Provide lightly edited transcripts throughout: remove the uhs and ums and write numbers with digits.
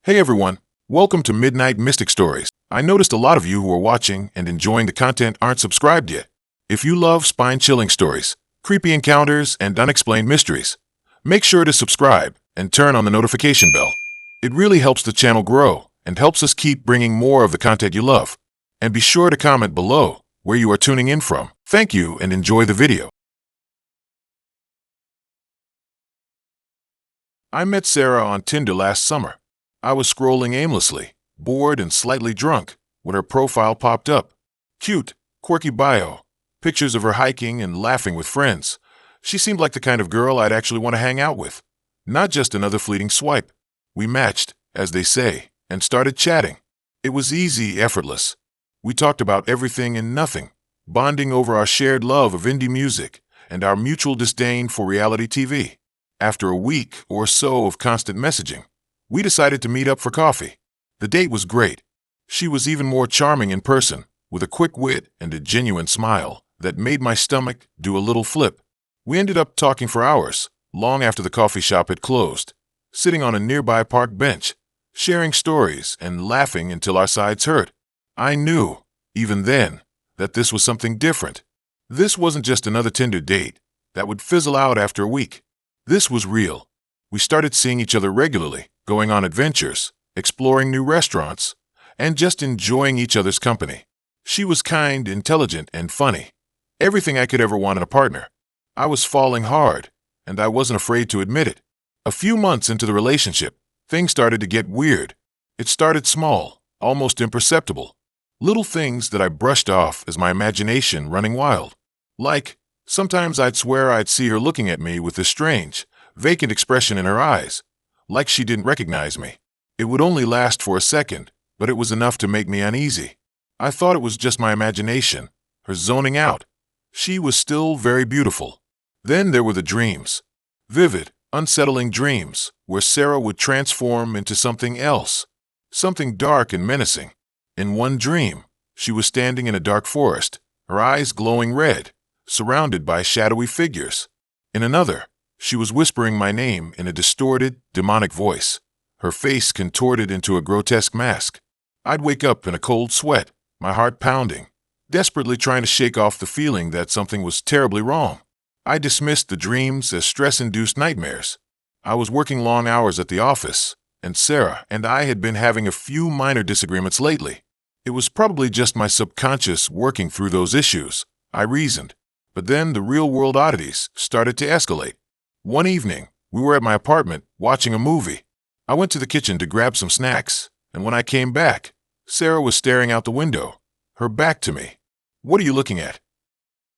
Hey everyone, welcome to Midnight Mystic Stories. I noticed a lot of you who are watching and enjoying the content aren't subscribed yet. If you love spine-chilling stories, creepy encounters, and unexplained mysteries, make sure to subscribe and turn on the notification bell. It really helps the channel grow and helps us keep bringing more of the content you love. And be sure to comment below where you are tuning in from. Thank you and enjoy the video. I met Sarah on Tinder last summer. I was scrolling aimlessly, bored and slightly drunk, when her profile popped up. Cute, quirky bio, pictures of her hiking and laughing with friends. She seemed like the kind of girl I'd actually want to hang out with, not just another fleeting swipe. We matched, as they say, and started chatting. It was easy, effortless. We talked about everything and nothing, bonding over our shared love of indie music and our mutual disdain for reality TV. After a week or so of constant messaging, we decided to meet up for coffee. The date was great. She was even more charming in person, with a quick wit and a genuine smile that made my stomach do a little flip. We ended up talking for hours, long after the coffee shop had closed, sitting on a nearby park bench, sharing stories and laughing until our sides hurt. I knew, even then, that this was something different. This wasn't just another Tinder date that would fizzle out after a week. This was real. We started seeing each other regularly, going on adventures, exploring new restaurants, and just enjoying each other's company. She was kind, intelligent, and funny. Everything I could ever want in a partner. I was falling hard, and I wasn't afraid to admit it. A few months into the relationship, things started to get weird. It started small, almost imperceptible. Little things that I brushed off as my imagination running wild. Like, sometimes I'd swear I'd see her looking at me with this strange, vacant expression in her eyes, like she didn't recognize me. It would only last for a second, but it was enough to make me uneasy. I thought it was just my imagination, her zoning out. She was still very beautiful. Then there were the dreams. Vivid, unsettling dreams, where Sarah would transform into something else, something dark and menacing. In one dream, she was standing in a dark forest, her eyes glowing red, surrounded by shadowy figures. In another, she was whispering my name in a distorted, demonic voice, her face contorted into a grotesque mask. I'd wake up in a cold sweat, my heart pounding, desperately trying to shake off the feeling that something was terribly wrong. I dismissed the dreams as stress-induced nightmares. I was working long hours at the office, and Sarah and I had been having a few minor disagreements lately. It was probably just my subconscious working through those issues, I reasoned. But then the real-world oddities started to escalate. One evening, we were at my apartment watching a movie. I went to the kitchen to grab some snacks, and when I came back, Sarah was staring out the window, her back to me. "What are you looking at?"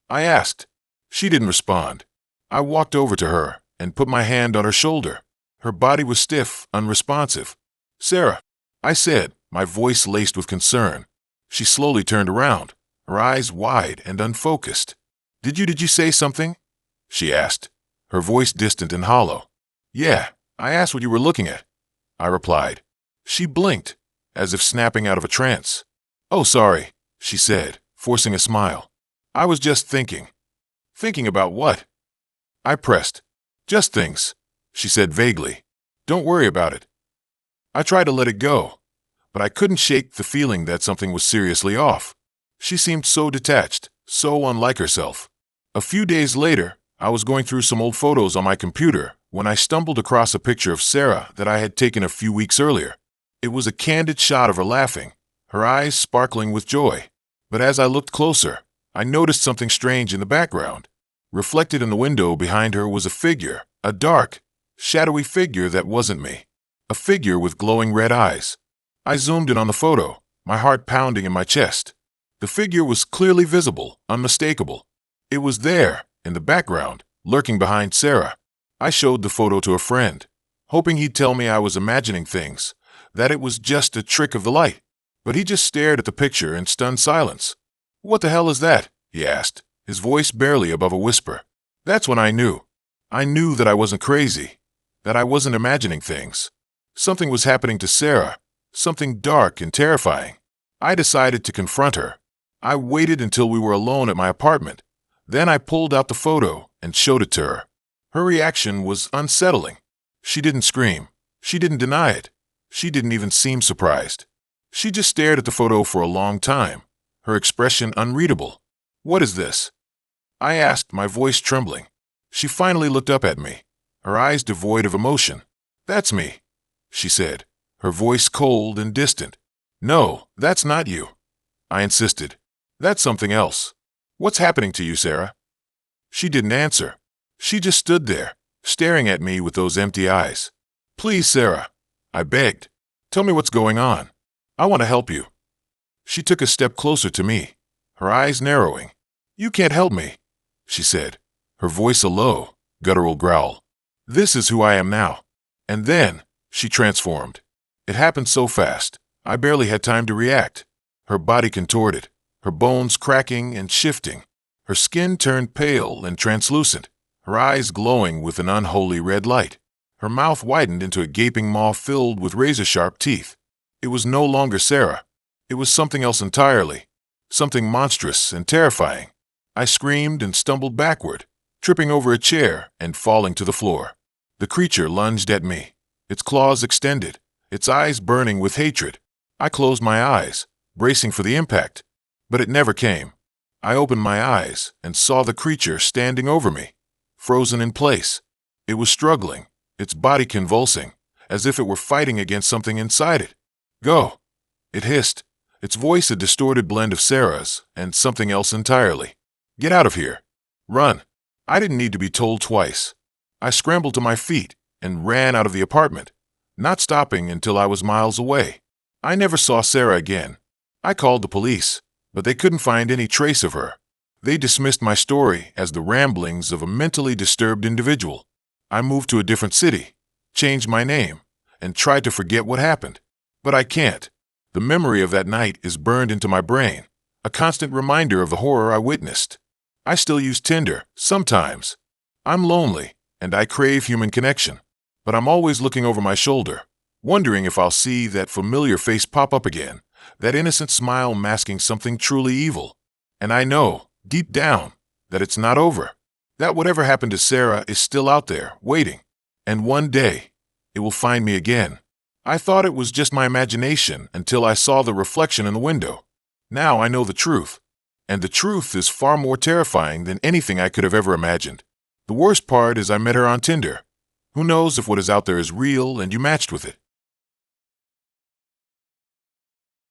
I asked. She didn't respond. I walked over to her and put my hand on her shoulder. Her body was stiff, unresponsive. "Sarah," I said, my voice laced with concern. She slowly turned around, her eyes wide and unfocused. Did you say something?" she asked, her voice distant and hollow. "Yeah, I asked what you were looking at," I replied. She blinked, as if snapping out of a trance. "Oh, sorry," she said, forcing a smile. "I was just thinking." "Thinking about what?" I pressed. "Just things," she said vaguely. "Don't worry about it." I tried to let it go, but I couldn't shake the feeling that something was seriously off. She seemed so detached, so unlike herself. A few days later, I was going through some old photos on my computer when I stumbled across a picture of Sarah that I had taken a few weeks earlier. It was a candid shot of her laughing, her eyes sparkling with joy. But as I looked closer, I noticed something strange in the background. Reflected in the window behind her was a figure, a dark, shadowy figure that wasn't me. A figure with glowing red eyes. I zoomed in on the photo, my heart pounding in my chest. The figure was clearly visible, unmistakable. It was there, in the background, lurking behind Sarah. I showed the photo to a friend, hoping he'd tell me I was imagining things, that it was just a trick of the light. But he just stared at the picture in stunned silence. "What the hell is that?" he asked, his voice barely above a whisper. That's when I knew. I knew that I wasn't crazy, that I wasn't imagining things. Something was happening to Sarah, something dark and terrifying. I decided to confront her. I waited until we were alone at my apartment. Then I pulled out the photo and showed it to her. Her reaction was unsettling. She didn't scream. She didn't deny it. She didn't even seem surprised. She just stared at the photo for a long time, her expression unreadable. "What is this?" I asked, my voice trembling. She finally looked up at me, her eyes devoid of emotion. "That's me," she said, her voice cold and distant. "No, that's not you," I insisted. "That's something else. What's happening to you, Sarah?" She didn't answer. She just stood there, staring at me with those empty eyes. "Please, Sarah," I begged. "Tell me what's going on. I want to help you." She took a step closer to me, her eyes narrowing. "You can't help me," she said, her voice a low, guttural growl. "This is who I am now." And then, she transformed. It happened so fast, I barely had time to react. Her body contorted, her bones cracking and shifting. Her skin turned pale and translucent, her eyes glowing with an unholy red light. Her mouth widened into a gaping maw filled with razor-sharp teeth. It was no longer Sarah. It was something else entirely, something monstrous and terrifying. I screamed and stumbled backward, tripping over a chair and falling to the floor. The creature lunged at me, its claws extended, its eyes burning with hatred. I closed my eyes, bracing for the impact, but it never came. I opened my eyes and saw the creature standing over me, frozen in place. It was struggling, its body convulsing, as if it were fighting against something inside it. "Go," it hissed, its voice a distorted blend of Sarah's and something else entirely. "Get out of here. Run." I didn't need to be told twice. I scrambled to my feet and ran out of the apartment, not stopping until I was miles away. I never saw Sarah again. I called the police, but they couldn't find any trace of her. They dismissed my story as the ramblings of a mentally disturbed individual. I moved to a different city, changed my name, and tried to forget what happened. But I can't. The memory of that night is burned into my brain, a constant reminder of the horror I witnessed. I still use Tinder, sometimes. I'm lonely, and I crave human connection, but I'm always looking over my shoulder, wondering if I'll see that familiar face pop up again, that innocent smile masking something truly evil. And I know, deep down, that it's not over, that whatever happened to Sarah is still out there, waiting. And one day, it will find me again. I thought it was just my imagination until I saw the reflection in the window. Now I know the truth. And the truth is far more terrifying than anything I could have ever imagined. The worst part is I met her on Tinder. Who knows if what is out there is real and you matched with it?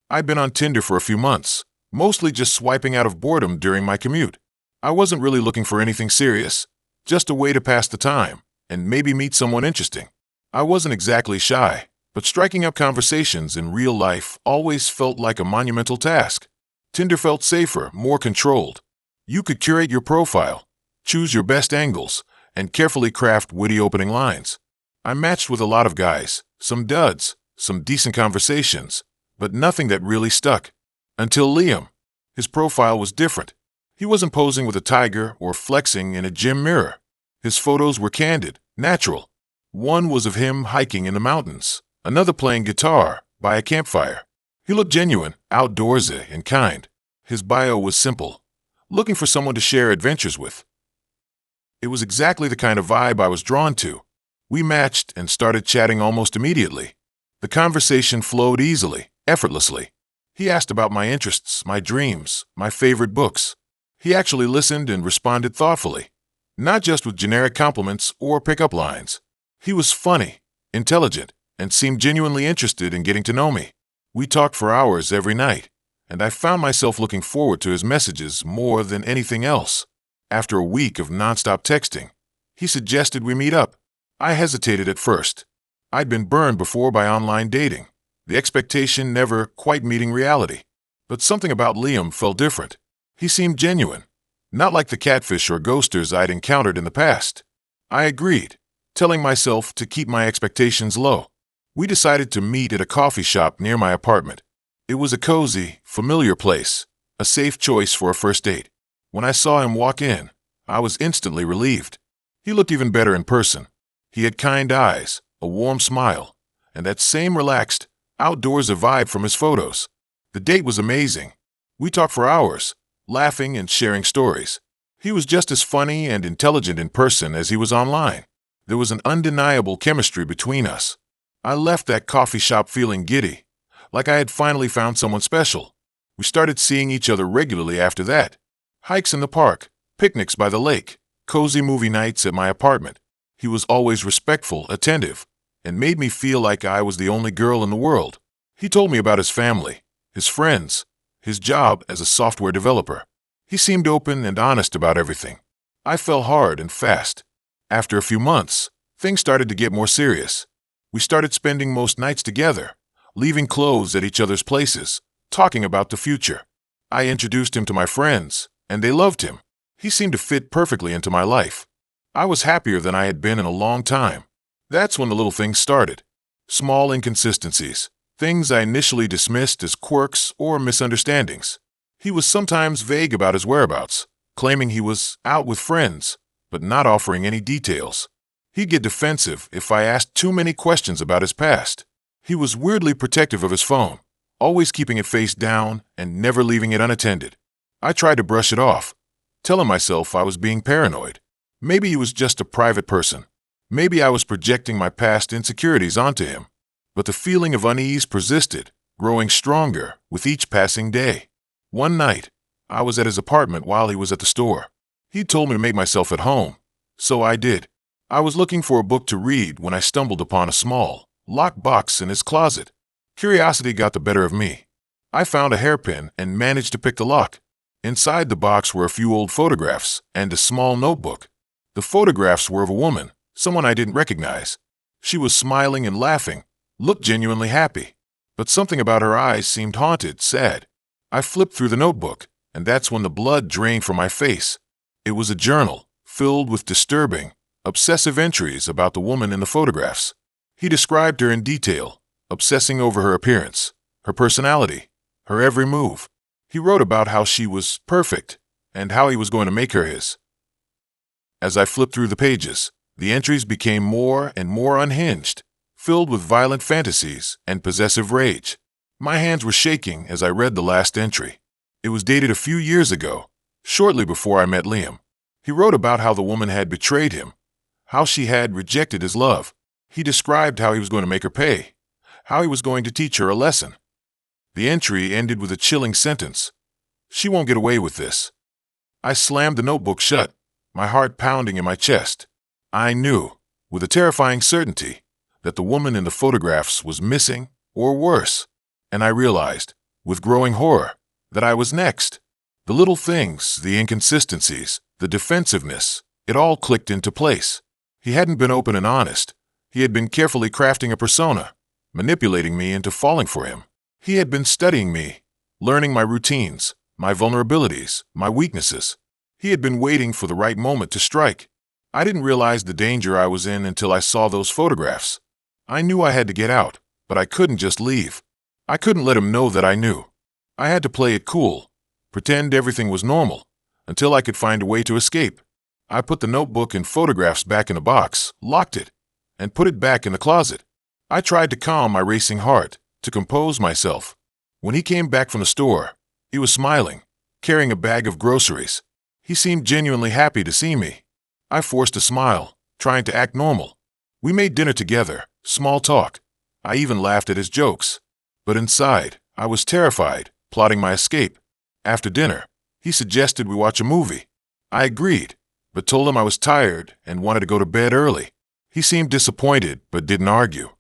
I'd been on Tinder for a few months, mostly just swiping out of boredom during my commute. I wasn't really looking for anything serious, just a way to pass the time and maybe meet someone interesting. I wasn't exactly shy, but striking up conversations in real life always felt like a monumental task. Tinder felt safer, more controlled. You could curate your profile, choose your best angles, and carefully craft witty opening lines. I matched with a lot of guys, some duds, some decent conversations, but nothing that really stuck. Until Liam. His profile was different. He wasn't posing with a tiger or flexing in a gym mirror. His photos were candid, natural. One was of him hiking in the mountains, another playing guitar by a campfire. He looked genuine, outdoorsy, and kind. His bio was simple, looking for someone to share adventures with. It was exactly the kind of vibe I was drawn to. We matched and started chatting almost immediately. The conversation flowed easily, effortlessly. He asked about my interests, my dreams, my favorite books. He actually listened and responded thoughtfully, not just with generic compliments or pickup lines. He was funny, intelligent, and seemed genuinely interested in getting to know me. We talked for hours every night, and I found myself looking forward to his messages more than anything else. After a week of nonstop texting, he suggested we meet up. I hesitated at first. I'd been burned before by online dating, the expectation never quite meeting reality. But something about Liam felt different. He seemed genuine, not like the catfish or ghosters I'd encountered in the past. I agreed, telling myself to keep my expectations low. We decided to meet at a coffee shop near my apartment. It was a cozy, familiar place, a safe choice for a first date. When I saw him walk in, I was instantly relieved. He looked even better in person. He had kind eyes, a warm smile, and that same relaxed, outdoorsy vibe from his photos. The date was amazing. We talked for hours, laughing and sharing stories. He was just as funny and intelligent in person as he was online. There was an undeniable chemistry between us. I left that coffee shop feeling giddy, like I had finally found someone special. We started seeing each other regularly after that. Hikes in the park, picnics by the lake, cozy movie nights at my apartment. He was always respectful, attentive, and made me feel like I was the only girl in the world. He told me about his family, his friends, his job as a software developer. He seemed open and honest about everything. I fell hard and fast. After a few months, things started to get more serious. We started spending most nights together, leaving clothes at each other's places, talking about the future. I introduced him to my friends, and they loved him. He seemed to fit perfectly into my life. I was happier than I had been in a long time. That's when the little things started. Small inconsistencies, things I initially dismissed as quirks or misunderstandings. He was sometimes vague about his whereabouts, claiming he was out with friends, but not offering any details. He'd get defensive if I asked too many questions about his past. He was weirdly protective of his phone, always keeping it face down and never leaving it unattended. I tried to brush it off, telling myself I was being paranoid. Maybe he was just a private person. Maybe I was projecting my past insecurities onto him. But the feeling of unease persisted, growing stronger with each passing day. One night, I was at his apartment while he was at the store. He told me to make myself at home, so I did. I was looking for a book to read when I stumbled upon a small, locked box in his closet. Curiosity got the better of me. I found a hairpin and managed to pick the lock. Inside the box were a few old photographs and a small notebook. The photographs were of a woman, someone I didn't recognize. She was smiling and laughing, looked genuinely happy. But something about her eyes seemed haunted, sad. I flipped through the notebook, and that's when the blood drained from my face. It was a journal, filled with disturbing, obsessive entries about the woman in the photographs. He described her in detail, obsessing over her appearance, her personality, her every move. He wrote about how she was perfect, and how he was going to make her his. As I flipped through the pages, the entries became more and more unhinged, filled with violent fantasies and possessive rage. My hands were shaking as I read the last entry. It was dated a few years ago, shortly before I met Liam. He wrote about how the woman had betrayed him, how she had rejected his love. He described how he was going to make her pay, how he was going to teach her a lesson. The entry ended with a chilling sentence. "She won't get away with this." I slammed the notebook shut, my heart pounding in my chest. I knew, with a terrifying certainty, that the woman in the photographs was missing, or worse. And I realized, with growing horror, that I was next. The little things, the inconsistencies, the defensiveness, it all clicked into place. He hadn't been open and honest. He had been carefully crafting a persona, manipulating me into falling for him. He had been studying me, learning my routines, my vulnerabilities, my weaknesses. He had been waiting for the right moment to strike. I didn't realize the danger I was in until I saw those photographs. I knew I had to get out, but I couldn't just leave. I couldn't let him know that I knew. I had to play it cool, pretend everything was normal, until I could find a way to escape. I put the notebook and photographs back in the box, locked it, and put it back in the closet. I tried to calm my racing heart, to compose myself. When he came back from the store, he was smiling, carrying a bag of groceries. He seemed genuinely happy to see me. I forced a smile, trying to act normal. We made dinner together, small talk. I even laughed at his jokes. But inside, I was terrified, plotting my escape. After dinner, he suggested we watch a movie. I agreed, but told him I was tired and wanted to go to bed early. He seemed disappointed, but didn't argue.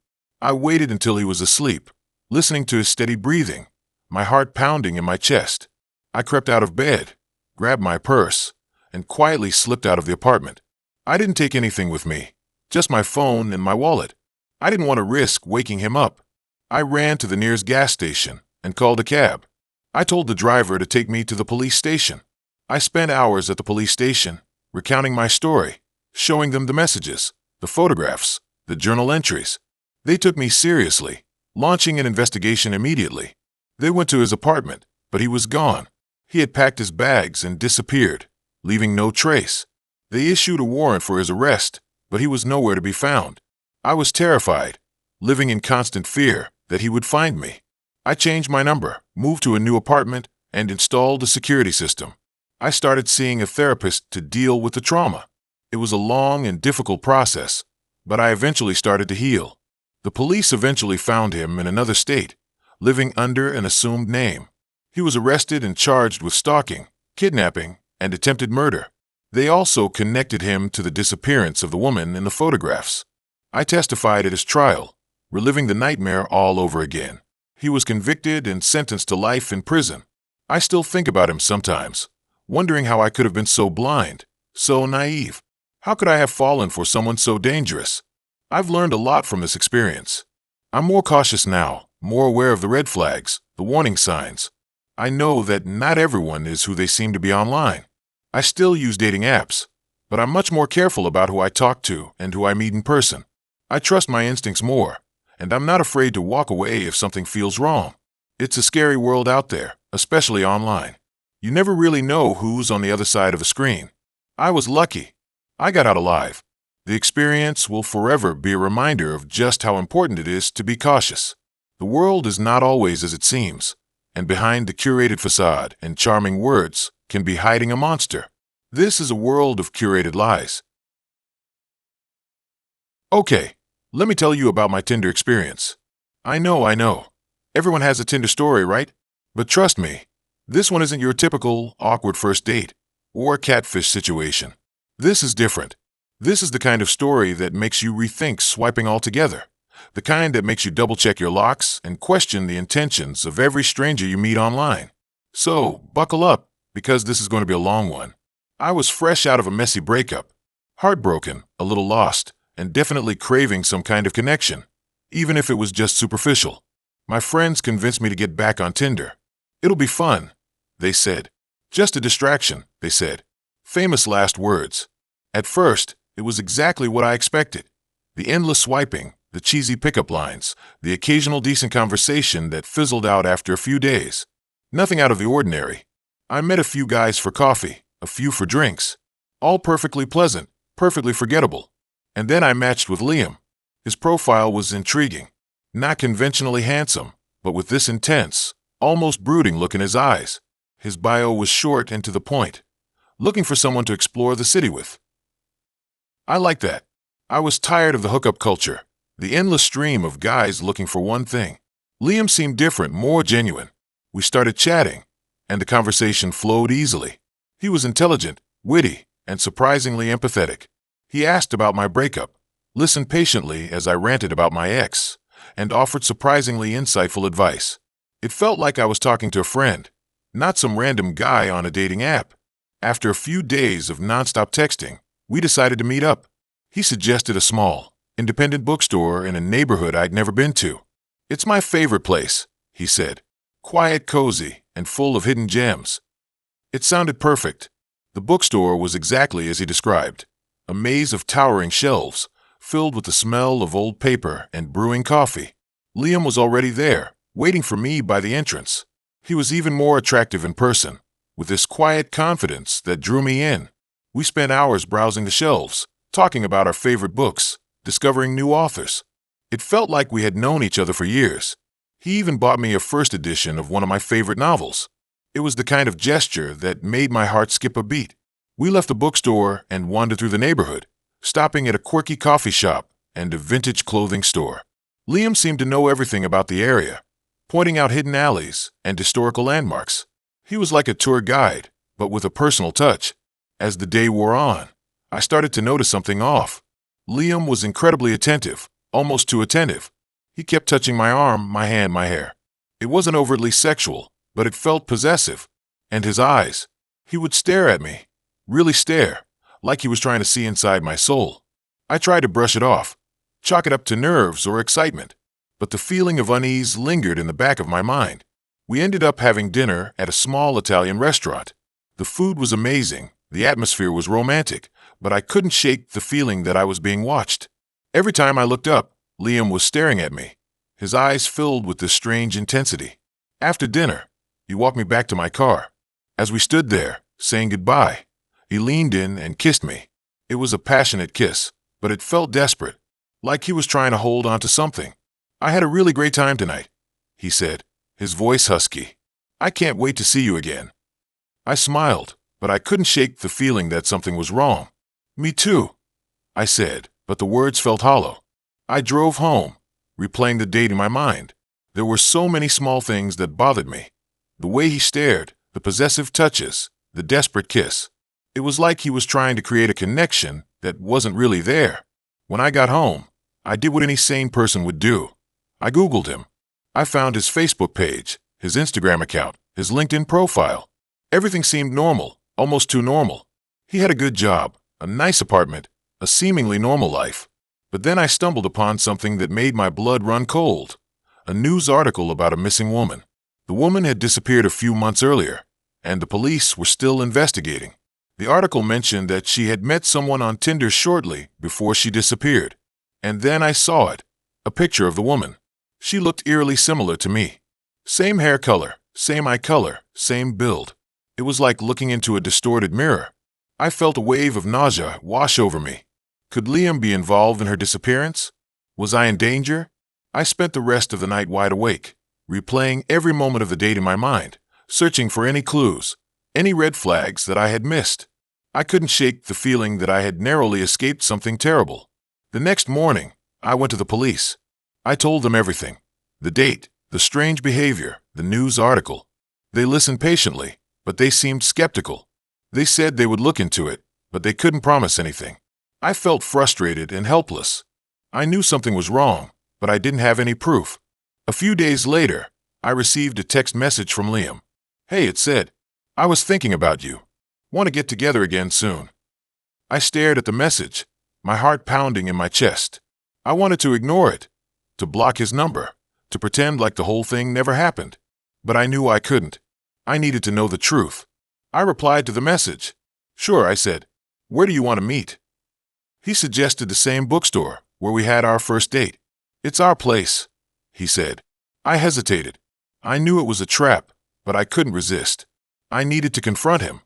I waited until he was asleep, listening to his steady breathing, my heart pounding in my chest. I crept out of bed, grabbed my purse, and quietly slipped out of the apartment. I didn't take anything with me, just my phone and my wallet. I didn't want to risk waking him up. I ran to the nearest gas station and called a cab. I told the driver to take me to the police station. I spent hours at the police station, recounting my story, showing them the messages, the photographs, the journal entries. They took me seriously, launching an investigation immediately. They went to his apartment, but he was gone. He had packed his bags and disappeared, leaving no trace. They issued a warrant for his arrest, but he was nowhere to be found. I was terrified, living in constant fear that he would find me. I changed my number, moved to a new apartment, and installed a security system. I started seeing a therapist to deal with the trauma. It was a long and difficult process, but I eventually started to heal. The police eventually found him in another state, living under an assumed name. He was arrested and charged with stalking, kidnapping, and attempted murder. They also connected him to the disappearance of the woman in the photographs. I testified at his trial, reliving the nightmare all over again. He was convicted and sentenced to life in prison. I still think about him sometimes, wondering how I could have been so blind, so naive. How could I have fallen for someone so dangerous? I've learned a lot from this experience. I'm more cautious now, more aware of the red flags, the warning signs. I know that not everyone is who they seem to be online. I still use dating apps, but I'm much more careful about who I talk to and who I meet in person. I trust my instincts more, and I'm not afraid to walk away if something feels wrong. It's a scary world out there, especially online. You never really know who's on the other side of a screen. I was lucky. I got out alive. The experience will forever be a reminder of just how important it is to be cautious. The world is not always as it seems, and behind the curated facade and charming words can be hiding a monster. This is a world of curated lies. Okay, let me tell you about my Tinder experience. I know. Everyone has a Tinder story, right? But trust me, this one isn't your typical awkward first date or catfish situation. This is different. This is the kind of story that makes you rethink swiping altogether. The kind that makes you double-check your locks and question the intentions of every stranger you meet online. So, buckle up, because this is going to be a long one. I was fresh out of a messy breakup, heartbroken, a little lost, and definitely craving some kind of connection, even if it was just superficial. My friends convinced me to get back on Tinder. It'll be fun, they said. Just a distraction, they said. Famous last words. At first, it was exactly what I expected. The endless swiping, the cheesy pickup lines, the occasional decent conversation that fizzled out after a few days. Nothing out of the ordinary. I met a few guys for coffee, a few for drinks. All perfectly pleasant, perfectly forgettable. And then I matched with Liam. His profile was intriguing. Not conventionally handsome, but with this intense, almost brooding look in his eyes. His bio was short and to the point. Looking for someone to explore the city with. I like that. I was tired of the hookup culture, the endless stream of guys looking for one thing. Liam seemed different, more genuine. We started chatting, and the conversation flowed easily. He was intelligent, witty, and surprisingly empathetic. He asked about my breakup, listened patiently as I ranted about my ex, and offered surprisingly insightful advice. It felt like I was talking to a friend, not some random guy on a dating app. After a few days of nonstop texting, we decided to meet up. He suggested a small, independent bookstore in a neighborhood I'd never been to. It's my favorite place, he said. Quiet, cozy, and full of hidden gems. It sounded perfect. The bookstore was exactly as he described. A maze of towering shelves, filled with the smell of old paper and brewing coffee. Liam was already there, waiting for me by the entrance. He was even more attractive in person, with this quiet confidence that drew me in. We spent hours browsing the shelves, talking about our favorite books, discovering new authors. It felt like we had known each other for years. He even bought me a first edition of one of my favorite novels. It was the kind of gesture that made my heart skip a beat. We left the bookstore and wandered through the neighborhood, stopping at a quirky coffee shop and a vintage clothing store. Liam seemed to know everything about the area, pointing out hidden alleys and historical landmarks. He was like a tour guide, but with a personal touch. As the day wore on, I started to notice something off. Liam was incredibly attentive, almost too attentive. He kept touching my arm, my hand, my hair. It wasn't overtly sexual, but it felt possessive. And his eyes. He would stare at me, really stare, like he was trying to see inside my soul. I tried to brush it off, chalk it up to nerves or excitement, but the feeling of unease lingered in the back of my mind. We ended up having dinner at a small Italian restaurant. The food was amazing, the atmosphere was romantic, but I couldn't shake the feeling that I was being watched. Every time I looked up, Liam was staring at me, his eyes filled with this strange intensity. After dinner, he walked me back to my car. As we stood there, saying goodbye, he leaned in and kissed me. It was a passionate kiss, but it felt desperate, like he was trying to hold on to something. "I had a really great time tonight," he said, his voice husky. "I can't wait to see you again." I smiled, but I couldn't shake the feeling that something was wrong. "Me too," I said, but the words felt hollow. I drove home, replaying the date in my mind. There were so many small things that bothered me. The way he stared, the possessive touches, the desperate kiss. It was like he was trying to create a connection that wasn't really there. When I got home, I did what any sane person would do. I Googled him. I found his Facebook page, his Instagram account, his LinkedIn profile. Everything seemed normal, almost too normal. He had a good job, a nice apartment, a seemingly normal life. But then I stumbled upon something that made my blood run cold. A news article about a missing woman. The woman had disappeared a few months earlier, and the police were still investigating. The article mentioned that she had met someone on Tinder shortly before she disappeared. And then I saw it, a picture of the woman. She looked eerily similar to me. Same hair color, same eye color, same build. It was like looking into a distorted mirror. I felt a wave of nausea wash over me. Could Liam be involved in her disappearance? Was I in danger? I spent the rest of the night wide awake, replaying every moment of the date in my mind, searching for any clues, any red flags that I had missed. I couldn't shake the feeling that I had narrowly escaped something terrible. The next morning, I went to the police. I told them everything. The date, the strange behavior, the news article. They listened patiently, but they seemed skeptical. They said they would look into it, but they couldn't promise anything. I felt frustrated and helpless. I knew something was wrong, but I didn't have any proof. A few days later, I received a text message from Liam. Hey, it said, I was thinking about you. Want to get together again soon. I stared at the message, my heart pounding in my chest. I wanted to ignore it, to block his number, to pretend like the whole thing never happened. But I knew I couldn't. I needed to know the truth. I replied to the message. Sure, I said. Where do you want to meet? He suggested the same bookstore where we had our first date. It's our place, he said. I hesitated. I knew it was a trap, but I couldn't resist. I needed to confront him,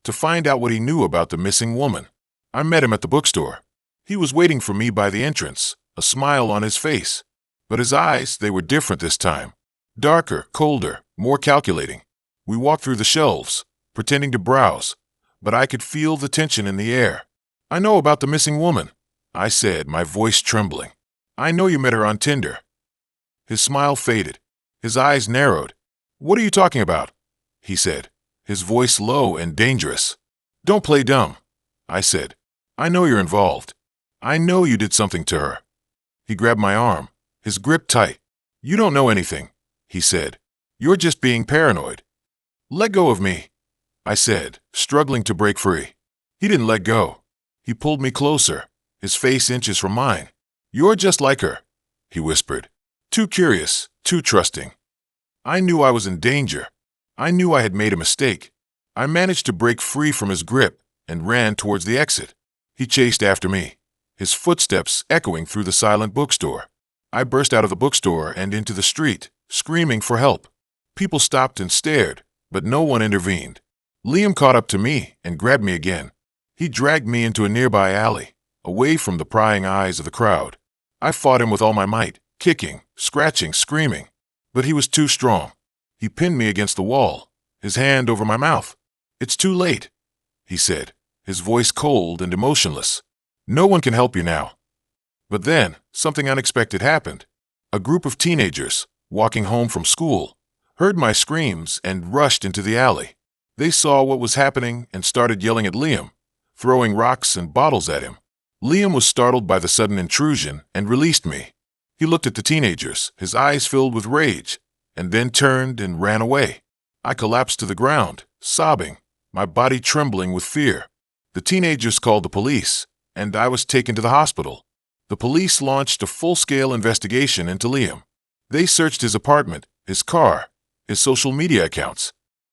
to find out what he knew about the missing woman. I met him at the bookstore. He was waiting for me by the entrance, a smile on his face. But his eyes, they were different this time. Darker, colder, more calculating. We walked through the shelves, pretending to browse, but I could feel the tension in the air. I know about the missing woman, I said, my voice trembling. I know you met her on Tinder. His smile faded. His eyes narrowed. What are you talking about? He said, his voice low and dangerous. Don't play dumb, I said. I know you're involved. I know you did something to her. He grabbed my arm, his grip tight. You don't know anything, he said. You're just being paranoid. Let go of me, I said, struggling to break free. He didn't let go. He pulled me closer, his face inches from mine. You're just like her, he whispered. Too curious, too trusting. I knew I was in danger. I knew I had made a mistake. I managed to break free from his grip and ran towards the exit. He chased after me, his footsteps echoing through the silent bookstore. I burst out of the bookstore and into the street, screaming for help. People stopped and stared, but no one intervened. Liam caught up to me and grabbed me again. He dragged me into a nearby alley, away from the prying eyes of the crowd. I fought him with all my might, kicking, scratching, screaming. But he was too strong. He pinned me against the wall, his hand over my mouth. It's too late, he said, his voice cold and emotionless. No one can help you now. But then, something unexpected happened. A group of teenagers, walking home from school, heard my screams and rushed into the alley. They saw what was happening and started yelling at Liam, throwing rocks and bottles at him. Liam was startled by the sudden intrusion and released me. He looked at the teenagers, his eyes filled with rage, and then turned and ran away. I collapsed to the ground, sobbing, my body trembling with fear. The teenagers called the police, and I was taken to the hospital. The police launched a full-scale investigation into Liam. They searched his apartment, his car, his social media accounts.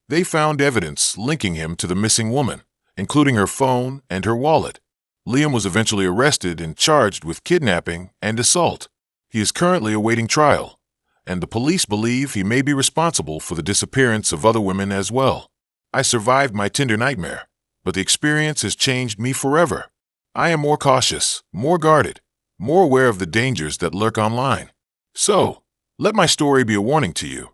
They found evidence linking him to the missing woman, including her phone and her wallet. Liam was eventually arrested and charged with kidnapping and assault. He is currently awaiting trial, and the police believe he may be responsible for the disappearance of other women as well. I survived my Tinder nightmare, but the experience has changed me forever. I am more cautious, more guarded, more aware of the dangers that lurk online. So, let my story be a warning to you.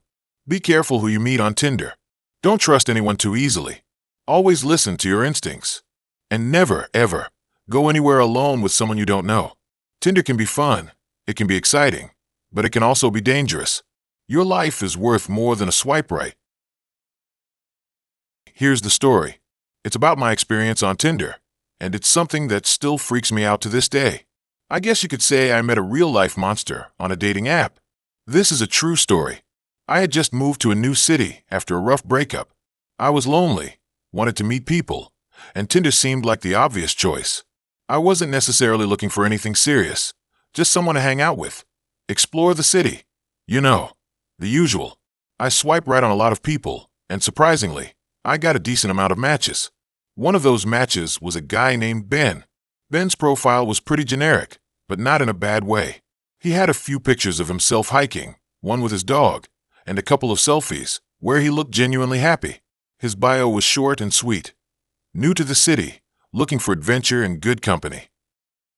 Be careful who you meet on Tinder. Don't trust anyone too easily. Always listen to your instincts. And never, ever, go anywhere alone with someone you don't know. Tinder can be fun. It can be exciting. but it can also be dangerous. Your life is worth more than a swipe right. Here's the story. It's about my experience on Tinder, and it's something that still freaks me out to this day. I guess you could say I met a real-life monster on a dating app. This is a true story. I had just moved to a new city after a rough breakup. I was lonely, wanted to meet people, and Tinder seemed like the obvious choice. I wasn't necessarily looking for anything serious, just someone to hang out with, explore the city. You know, the usual. I swiped right on a lot of people, and surprisingly, I got a decent amount of matches. One of those matches was a guy named Ben. Ben's profile was pretty generic, but not in a bad way. He had a few pictures of himself hiking, one with his dog, and a couple of selfies where he looked genuinely happy. His bio was short and sweet. New to the city, looking for adventure and good company.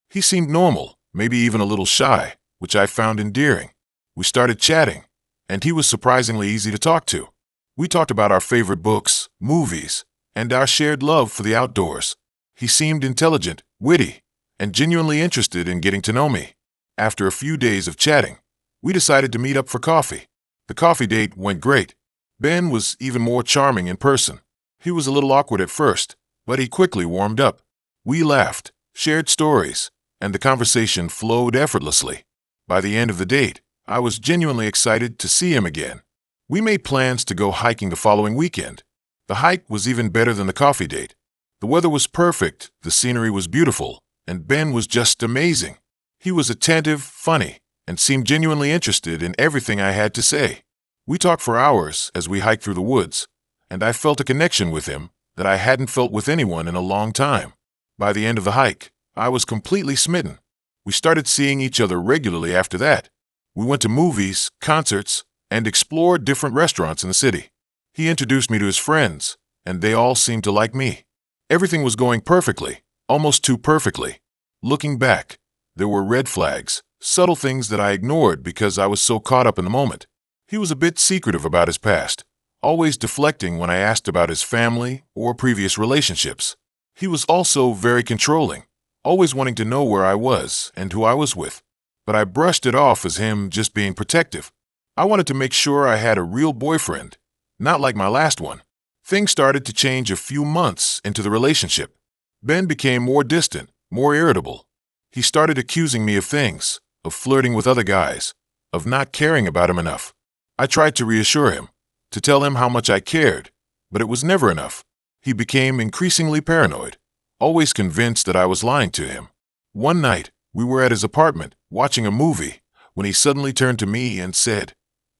He seemed normal, maybe even a little shy, which I found endearing. We started chatting, and he was surprisingly easy to talk to. We talked about our favorite books, movies, and our shared love for the outdoors. He seemed intelligent, witty, and genuinely interested in getting to know me. After a few days of chatting, we decided to meet up for coffee. The coffee date went great. Ben was even more charming in person. He was a little awkward at first, but he quickly warmed up. We laughed, shared stories, and the conversation flowed effortlessly. By the end of the date, I was genuinely excited to see him again. We made plans to go hiking the following weekend. The hike was even better than the coffee date. The weather was perfect, the scenery was beautiful, and Ben was just amazing. He was attentive, funny, and seemed genuinely interested in everything I had to say. We talked for hours as we hiked through the woods, and I felt a connection with him that I hadn't felt with anyone in a long time. By the end of the hike, I was completely smitten. We started seeing each other regularly after that. We went to movies, concerts, and explored different restaurants in the city. He introduced me to his friends, and they all seemed to like me. Everything was going perfectly, almost too perfectly. Looking back, there were red flags, subtle things that I ignored because I was so caught up in the moment. He was a bit secretive about his past, always deflecting when I asked about his family or previous relationships. He was also very controlling, always wanting to know where I was and who I was with. But I brushed it off as him just being protective. I wanted to make sure I had a real boyfriend, not like my last one. Things started to change a few months into the relationship. Ben became more distant, more irritable. He started accusing me of things, of flirting with other guys, of not caring about him enough. I tried to reassure him, to tell him how much I cared, but it was never enough. He became increasingly paranoid, always convinced that I was lying to him. One night, we were at his apartment, watching a movie, when he suddenly turned to me and said,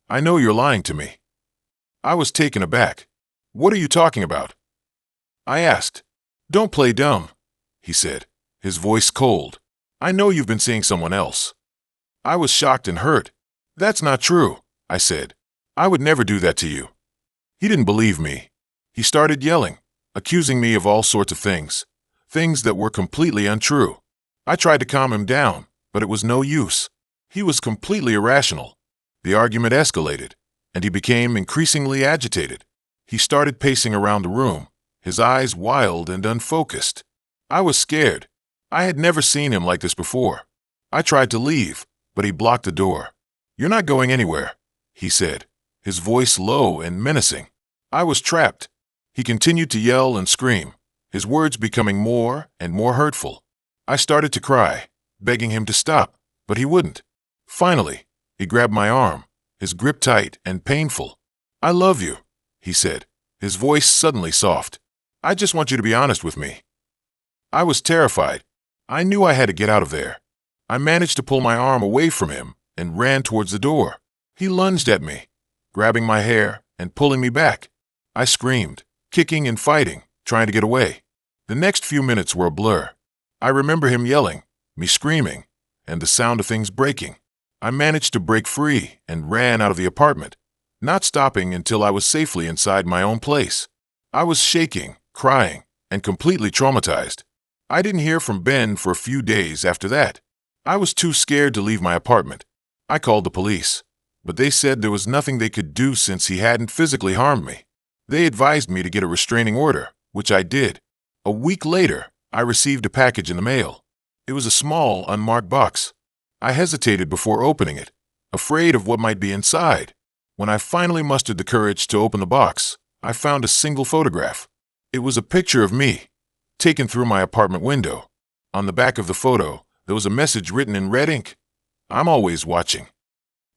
"I know you're lying to me." I was taken aback. "What are you talking about?" I asked. "Don't play dumb," he said, his voice cold. "I know you've been seeing someone else." I was shocked and hurt. "That's not true," I said. "I would never do that to you." He didn't believe me. He started yelling, accusing me of all sorts of things that were completely untrue. I tried to calm him down, but it was no use. He was completely irrational. The argument escalated, and he became increasingly agitated. He started pacing around the room, his eyes wild and unfocused. I was scared. I had never seen him like this before. I tried to leave, but he blocked the door. "You're not going anywhere," he said, his voice low and menacing. I was trapped. He continued to yell and scream, his words becoming more and more hurtful. I started to cry, begging him to stop, but he wouldn't. Finally, he grabbed my arm, his grip tight and painful. "I love you," he said, his voice suddenly soft. "I just want you to be honest with me." I was terrified. I knew I had to get out of there. I managed to pull my arm away from him and ran towards the door. He lunged at me, grabbing my hair and pulling me back. I screamed, kicking and fighting, trying to get away. The next few minutes were a blur. I remember him yelling, me screaming, and the sound of things breaking. I managed to break free and ran out of the apartment, not stopping until I was safely inside my own place. I was shaking, crying, and completely traumatized. I didn't hear from Ben for a few days after that. I was too scared to leave my apartment. I called the police, but they said there was nothing they could do since he hadn't physically harmed me. They advised me to get a restraining order, which I did. A week later, I received a package in the mail. It was a small, unmarked box. I hesitated before opening it, afraid of what might be inside. When I finally mustered the courage to open the box, I found a single photograph. It was a picture of me, taken through my apartment window. On the back of the photo, there was a message written in red ink. "I'm always watching."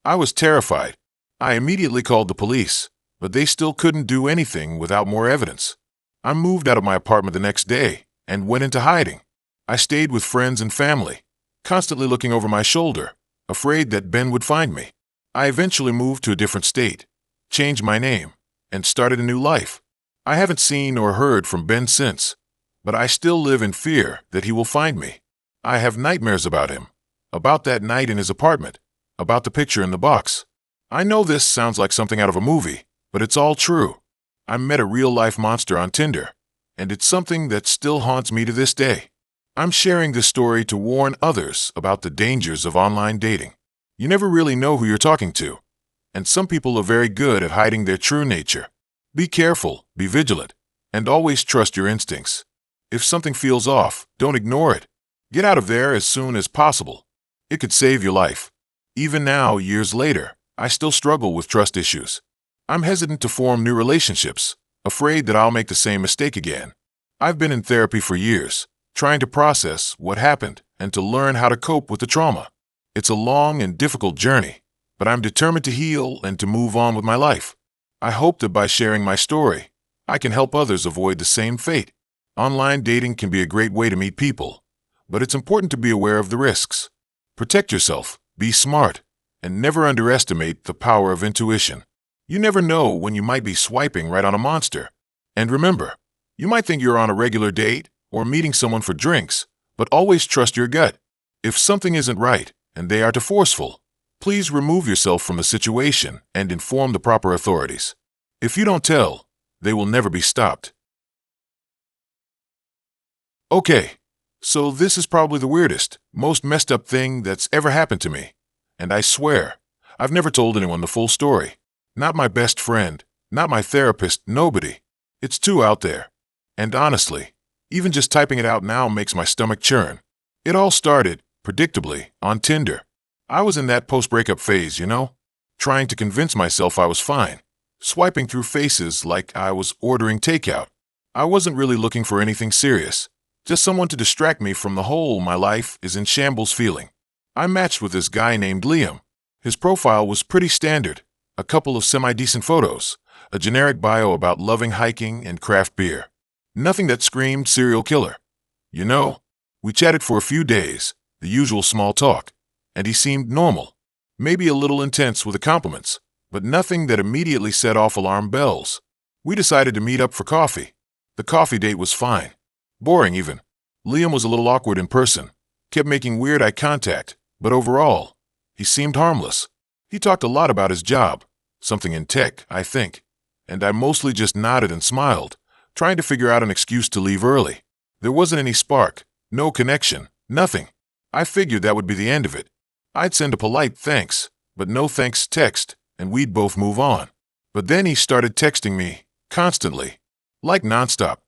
I was terrified. I immediately called the police, but they still couldn't do anything without more evidence. I moved out of my apartment the next day and went into hiding. I stayed with friends and family, constantly looking over my shoulder, afraid that Ben would find me. I eventually moved to a different state, changed my name, and started a new life. I haven't seen or heard from Ben since, but I still live in fear that he will find me. I have nightmares about him, about that night in his apartment, about the picture in the box. I know this sounds like something out of a movie, but it's all true. I met a real-life monster on Tinder, and it's something that still haunts me to this day. I'm sharing this story to warn others about the dangers of online dating. You never really know who you're talking to, and some people are very good at hiding their true nature. Be careful, be vigilant, and always trust your instincts. If something feels off, don't ignore it. Get out of there as soon as possible. It could save your life. Even now, years later, I still struggle with trust issues. I'm hesitant to form new relationships, afraid that I'll make the same mistake again. I've been in therapy for years, trying to process what happened and to learn how to cope with the trauma. It's a long and difficult journey, but I'm determined to heal and to move on with my life. I hope that by sharing my story, I can help others avoid the same fate. Online dating can be a great way to meet people, but it's important to be aware of the risks. Protect yourself, be smart, and never underestimate the power of intuition. You never know when you might be swiping right on a monster. And remember, you might think you're on a regular date or meeting someone for drinks, but always trust your gut. If something isn't right and they are too forceful, please remove yourself from the situation and inform the proper authorities. If you don't tell, they will never be stopped. Okay, so this is probably the weirdest, most messed up thing that's ever happened to me. And I swear, I've never told anyone the full story. Not my best friend, not my therapist, nobody. It's too out there. And honestly, even just typing it out now makes my stomach churn. It all started, predictably, on Tinder. I was in that post-breakup phase, trying to convince myself I was fine, swiping through faces like I was ordering takeout. I wasn't really looking for anything serious, just someone to distract me from the whole my life is in shambles feeling. I matched with this guy named Liam. His profile was pretty standard. A couple of semi-decent photos, a generic bio about loving hiking and craft beer. Nothing that screamed serial killer. We chatted for a few days, the usual small talk, and he seemed normal, maybe a little intense with the compliments, but nothing that immediately set off alarm bells. We decided to meet up for coffee. The coffee date was fine. Boring even. Liam was a little awkward in person, kept making weird eye contact, but overall, he seemed harmless. He talked a lot about his job, something in tech, I think, and I mostly just nodded and smiled, trying to figure out an excuse to leave early. There wasn't any spark, no connection, nothing. I figured that would be the end of it. I'd send a polite thanks, but no thanks text, and we'd both move on. But then he started texting me, constantly, like nonstop.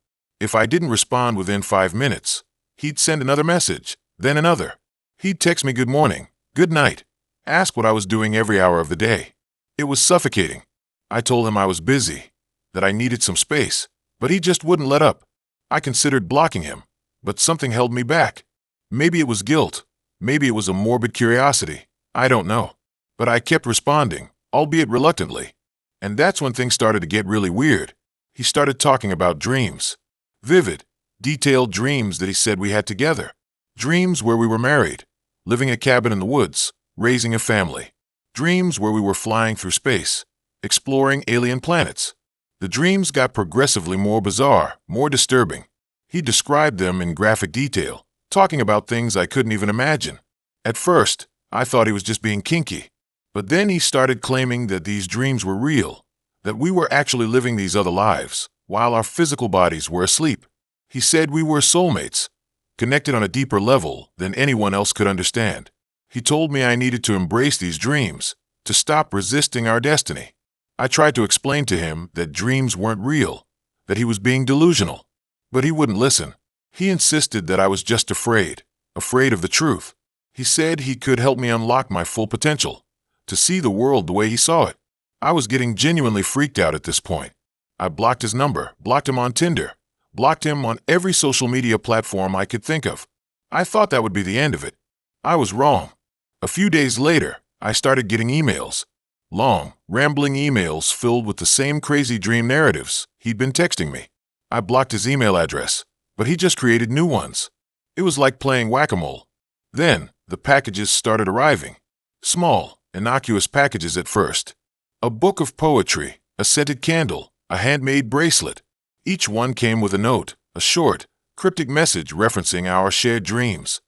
If I didn't respond within 5 minutes, he'd send another message, then another. He'd text me good morning, good night, ask what I was doing every hour of the day. It was suffocating. I told him I was busy, that I needed some space, but he just wouldn't let up. I considered blocking him, but something held me back. Maybe it was guilt, maybe it was a morbid curiosity, I don't know. But I kept responding, albeit reluctantly. And that's when things started to get really weird. He started talking about dreams. Vivid, detailed dreams that he said we had together. Dreams where we were married, living in a cabin in the woods, raising a family. Dreams where we were flying through space, exploring alien planets. The dreams got progressively more bizarre, more disturbing. He described them in graphic detail, talking about things I couldn't even imagine. At first, I thought he was just being kinky. But then he started claiming that these dreams were real, that we were actually living these other lives, while our physical bodies were asleep. He said we were soulmates, connected on a deeper level than anyone else could understand. He told me I needed to embrace these dreams, to stop resisting our destiny. I tried to explain to him that dreams weren't real, that he was being delusional. But he wouldn't listen. He insisted that I was just afraid of the truth. He said he could help me unlock my full potential, to see the world the way he saw it. I was getting genuinely freaked out at this point. I blocked his number, blocked him on Tinder, blocked him on every social media platform I could think of. I thought that would be the end of it. I was wrong. A few days later, I started getting emails. Long, rambling emails filled with the same crazy dream narratives he'd been texting me. I blocked his email address, but he just created new ones. It was like playing whack-a-mole. Then, the packages started arriving. Small, innocuous packages at first. A book of poetry, a scented candle, a handmade bracelet. Each one came with a note, a short, cryptic message referencing our shared dreams.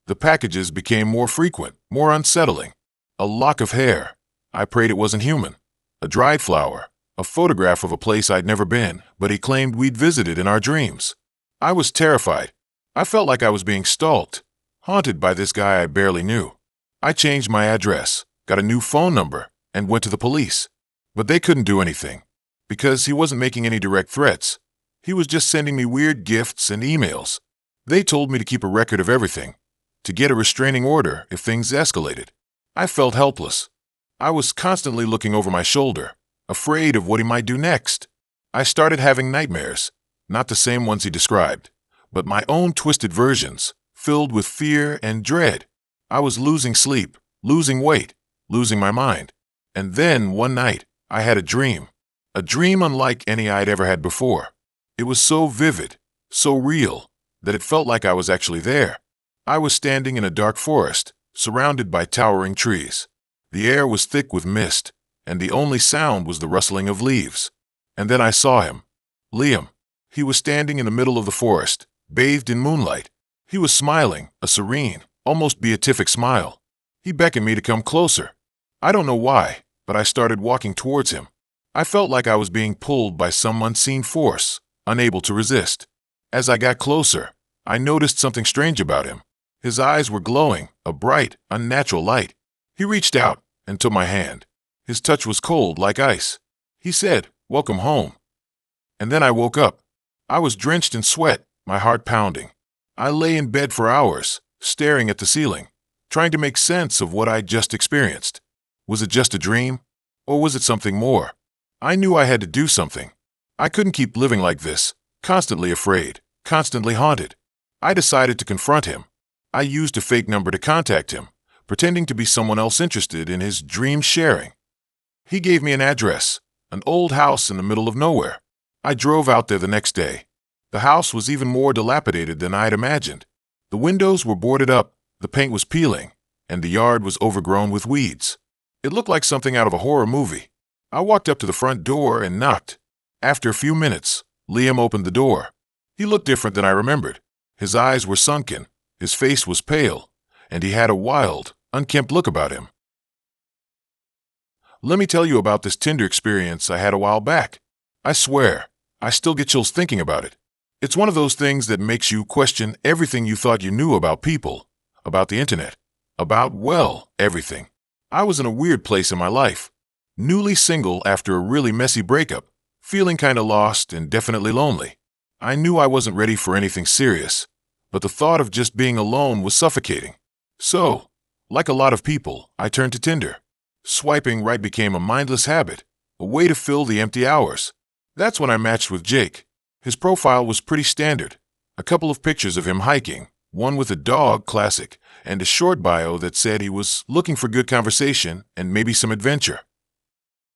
The packages became more frequent, more unsettling. A lock of hair. I prayed it wasn't human. A dried flower. A photograph of a place I'd never been, but he claimed we'd visited in our dreams. I was terrified. I felt like I was being stalked, haunted by this guy I barely knew. I changed my address, got a new phone number, and went to the police. But they couldn't do anything, because he wasn't making any direct threats. He was just sending me weird gifts and emails. They told me to keep a record of everything, to get a restraining order if things escalated. I felt helpless. I was constantly looking over my shoulder, afraid of what he might do next. I started having nightmares, not the same ones he described, but my own twisted versions, filled with fear and dread. I was losing sleep, losing weight, losing my mind. And then, one night, I had a dream unlike any I'd ever had before. It was so vivid, so real, that it felt like I was actually there. I was standing in a dark forest, surrounded by towering trees. The air was thick with mist, and the only sound was the rustling of leaves. And then I saw him, Liam. He was standing in the middle of the forest, bathed in moonlight. He was smiling, a serene, almost beatific smile. He beckoned me to come closer. I don't know why, but I started walking towards him. I felt like I was being pulled by some unseen force, unable to resist. As I got closer, I noticed something strange about him. His eyes were glowing, a bright, unnatural light. He reached out and took my hand. His touch was cold like ice. He said, "Welcome home." And then I woke up. I was drenched in sweat, my heart pounding. I lay in bed for hours, staring at the ceiling, trying to make sense of what I'd just experienced. Was it just a dream? Or was it something more? I knew I had to do something. I couldn't keep living like this, constantly afraid, constantly haunted. I decided to confront him. I used a fake number to contact him, pretending to be someone else interested in his dream sharing. He gave me an address, an old house in the middle of nowhere. I drove out there the next day. The house was even more dilapidated than I had imagined. The windows were boarded up, the paint was peeling, and the yard was overgrown with weeds. It looked like something out of a horror movie. I walked up to the front door and knocked. After a few minutes, Liam opened the door. He looked different than I remembered. His eyes were sunken, his face was pale, and he had a wild, unkempt look about him. Let me tell you about this Tinder experience I had a while back. I swear, I still get chills thinking about it. It's one of those things that makes you question everything you thought you knew about people, about the internet, about, well, everything. I was in a weird place in my life. Newly single after a really messy breakup, feeling kinda lost and definitely lonely. I knew I wasn't ready for anything serious, but the thought of just being alone was suffocating. So, like a lot of people, I turned to Tinder. Swiping right became a mindless habit, a way to fill the empty hours. That's when I matched with Jake. His profile was pretty standard. A couple of pictures of him hiking, one with a dog, classic, and a short bio that said he was looking for good conversation and maybe some adventure.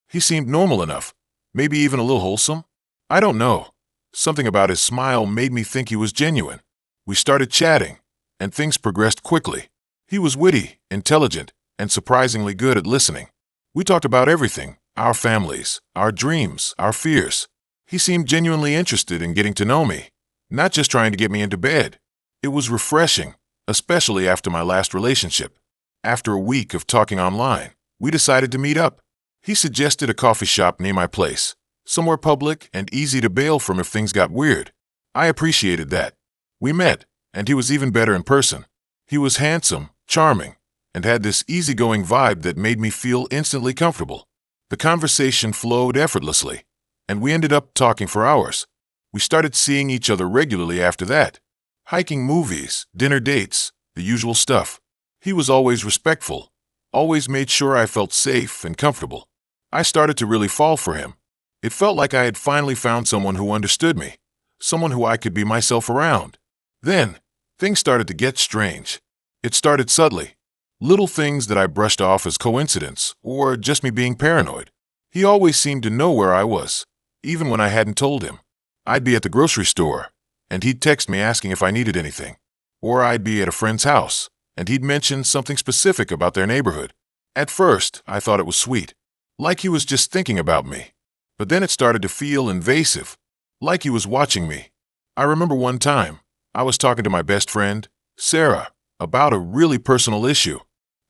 He seemed normal enough, maybe even a little wholesome. I don't know. Something about his smile made me think he was genuine. We started chatting, and things progressed quickly. He was witty, intelligent, and surprisingly good at listening. We talked about everything, our families, our dreams, our fears. He seemed genuinely interested in getting to know me, not just trying to get me into bed. It was refreshing, especially after my last relationship. After a week of talking online, we decided to meet up. He suggested a coffee shop near my place, somewhere public and easy to bail from if things got weird. I appreciated that. We met, and he was even better in person. He was handsome, charming, and had this easygoing vibe that made me feel instantly comfortable. The conversation flowed effortlessly, and we ended up talking for hours. We started seeing each other regularly after that. Hiking, movies, dinner dates, the usual stuff. He was always respectful, always made sure I felt safe and comfortable. I started to really fall for him. It felt like I had finally found someone who understood me, someone who I could be myself around. Then, things started to get strange. It started subtly. Little things that I brushed off as coincidence or just me being paranoid. He always seemed to know where I was, even when I hadn't told him. I'd be at the grocery store, and he'd text me asking if I needed anything. Or I'd be at a friend's house, and he'd mention something specific about their neighborhood. At first, I thought it was sweet, like he was just thinking about me. But then it started to feel invasive, like he was watching me. I remember one time, I was talking to my best friend, Sarah, about a really personal issue.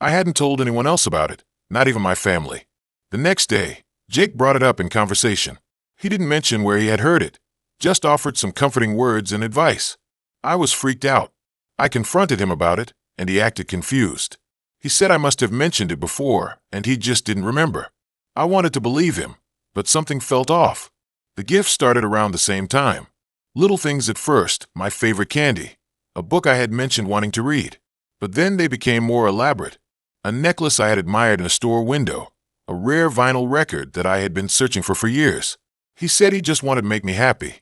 I hadn't told anyone else about it, not even my family. The next day, Jake brought it up in conversation. He didn't mention where he had heard it, just offered some comforting words and advice. I was freaked out. I confronted him about it, and he acted confused. He said I must have mentioned it before, and he just didn't remember. I wanted to believe him, but something felt off. The gifts started around the same time. Little things at first, my favorite candy, a book I had mentioned wanting to read. But then they became more elaborate. A necklace I had admired in a store window, a rare vinyl record that I had been searching for years. He said he just wanted to make me happy,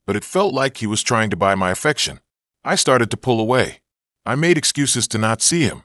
but it felt like he was trying to buy my affection. I started to pull away. I made excuses to not see him,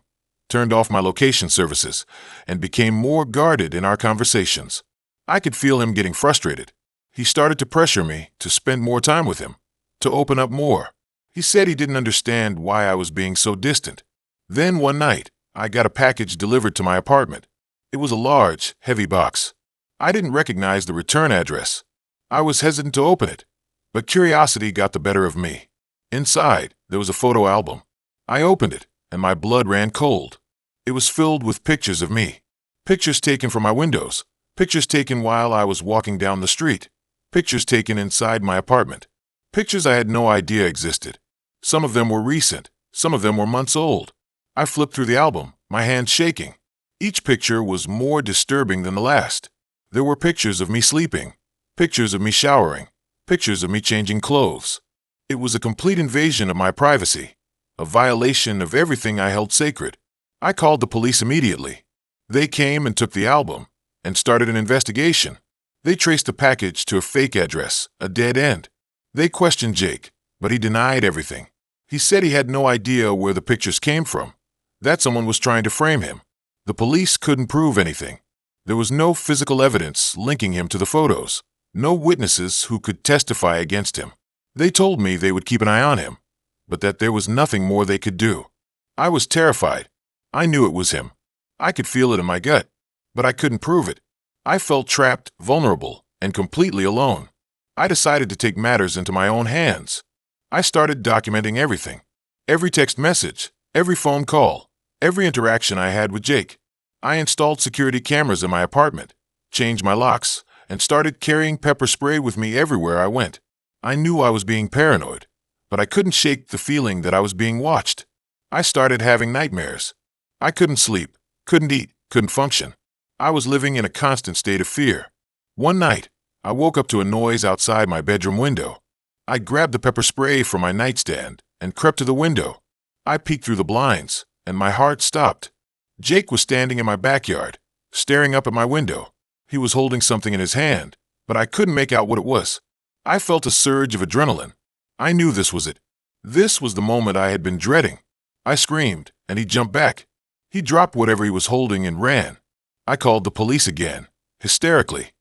turned off my location services, and became more guarded in our conversations. I could feel him getting frustrated. He started to pressure me to spend more time with him, to open up more. He said he didn't understand why I was being so distant. Then one night, I got a package delivered to my apartment. It was a large, heavy box. I didn't recognize the return address. I was hesitant to open it, but curiosity got the better of me. Inside, there was a photo album. I opened it, and my blood ran cold. It was filled with pictures of me. Pictures taken from my windows. Pictures taken while I was walking down the street. Pictures taken inside my apartment. Pictures I had no idea existed. Some of them were recent. Some of them were months old. I flipped through the album, my hands shaking. Each picture was more disturbing than the last. There were pictures of me sleeping, pictures of me showering, pictures of me changing clothes. It was a complete invasion of my privacy, a violation of everything I held sacred. I called the police immediately. They came and took the album and started an investigation. They traced the package to a fake address, a dead end. They questioned Jake, but he denied everything. He said he had no idea where the pictures came from, that someone was trying to frame him. The police couldn't prove anything. There was no physical evidence linking him to the photos, no witnesses who could testify against him. They told me they would keep an eye on him, but that there was nothing more they could do. I was terrified. I knew it was him. I could feel it in my gut, but I couldn't prove it. I felt trapped, vulnerable, and completely alone. I decided to take matters into my own hands. I started documenting everything. Every text message, every phone call, every interaction I had with Jake. I installed security cameras in my apartment, changed my locks, and started carrying pepper spray with me everywhere I went. I knew I was being paranoid, but I couldn't shake the feeling that I was being watched. I started having nightmares. I couldn't sleep, couldn't eat, couldn't function. I was living in a constant state of fear. One night, I woke up to a noise outside my bedroom window. I grabbed the pepper spray from my nightstand and crept to the window. I peeked through the blinds, and my heart stopped. Jake was standing in my backyard, staring up at my window. He was holding something in his hand, but I couldn't make out what it was. I felt a surge of adrenaline. I knew this was it. This was the moment I had been dreading. I screamed, and he jumped back. He dropped whatever he was holding and ran. I called the police again, hysterically,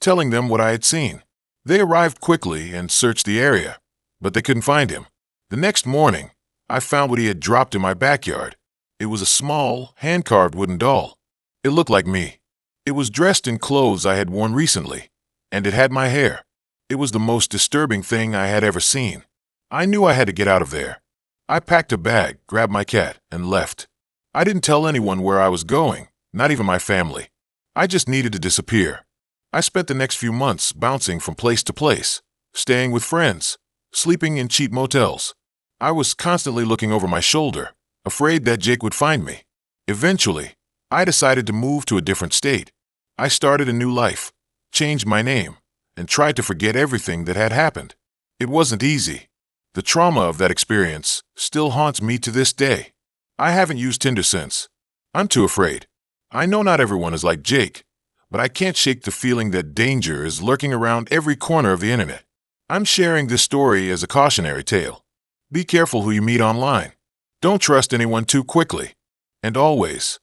telling them what I had seen. They arrived quickly and searched the area, but they couldn't find him. The next morning, I found what he had dropped in my backyard. It was a small, hand-carved wooden doll. It looked like me. It was dressed in clothes I had worn recently, and it had my hair. It was the most disturbing thing I had ever seen. I knew I had to get out of there. I packed a bag, grabbed my cat, and left. I didn't tell anyone where I was going, not even my family. I just needed to disappear. I spent the next few months bouncing from place to place, staying with friends, sleeping in cheap motels. I was constantly looking over my shoulder, afraid that Jake would find me. Eventually, I decided to move to a different state. I started a new life, changed my name, and tried to forget everything that had happened. It wasn't easy. The trauma of that experience still haunts me to this day. I haven't used Tinder since. I'm too afraid. I know not everyone is like Jake, but I can't shake the feeling that danger is lurking around every corner of the internet. I'm sharing this story as a cautionary tale. Be careful who you meet online. Don't trust anyone too quickly. And always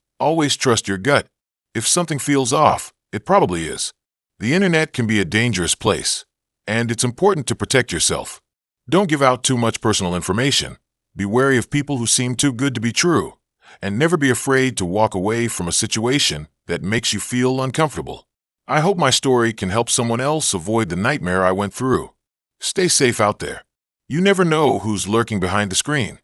trust your gut. If something feels off, it probably is. The internet can be a dangerous place, and it's important to protect yourself. Don't give out too much personal information. Be wary of people who seem too good to be true, and never be afraid to walk away from a situation that makes you feel uncomfortable. I hope my story can help someone else avoid the nightmare I went through. Stay safe out there. You never know who's lurking behind the screen.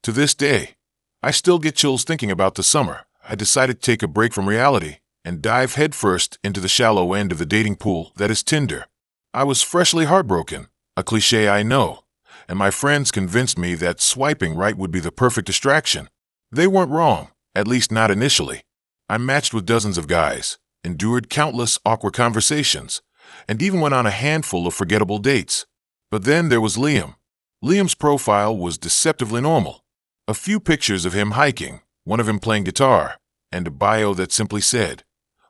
To this day, I still get chills thinking about the summer I decided to take a break from reality and dive headfirst into the shallow end of the dating pool that is Tinder. I was freshly heartbroken, a cliche I know, and my friends convinced me that swiping right would be the perfect distraction. They weren't wrong, at least not initially. I matched with dozens of guys, endured countless awkward conversations, and even went on a handful of forgettable dates. But then there was Liam. Liam's profile was deceptively normal. A few pictures of him hiking, one of him playing guitar, and a bio that simply said,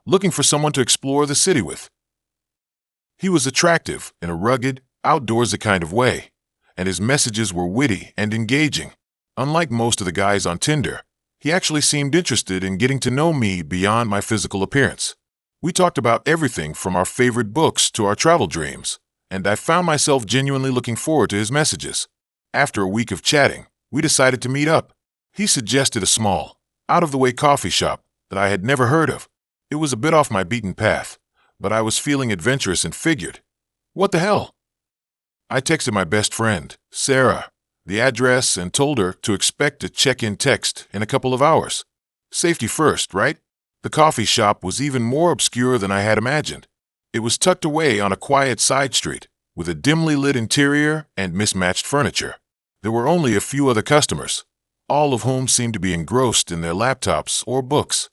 "Looking for someone to explore the city with." He was attractive in a rugged, outdoorsy kind of way, and his messages were witty and engaging. Unlike most of the guys on Tinder, he actually seemed interested in getting to know me beyond my physical appearance. We talked about everything from our favorite books to our travel dreams, and I found myself genuinely looking forward to his messages. After a week of chatting, we decided to meet up. He suggested a small, out-of-the-way coffee shop that I had never heard of. It was a bit off my beaten path, but I was feeling adventurous and figured, what the hell? I texted my best friend, Sarah, the address and told her to expect a check-in text in a couple of hours. Safety first, right? The coffee shop was even more obscure than I had imagined. It was tucked away on a quiet side street, with a dimly lit interior and mismatched furniture. There were only a few other customers, all of whom seemed to be engrossed in their laptops or books.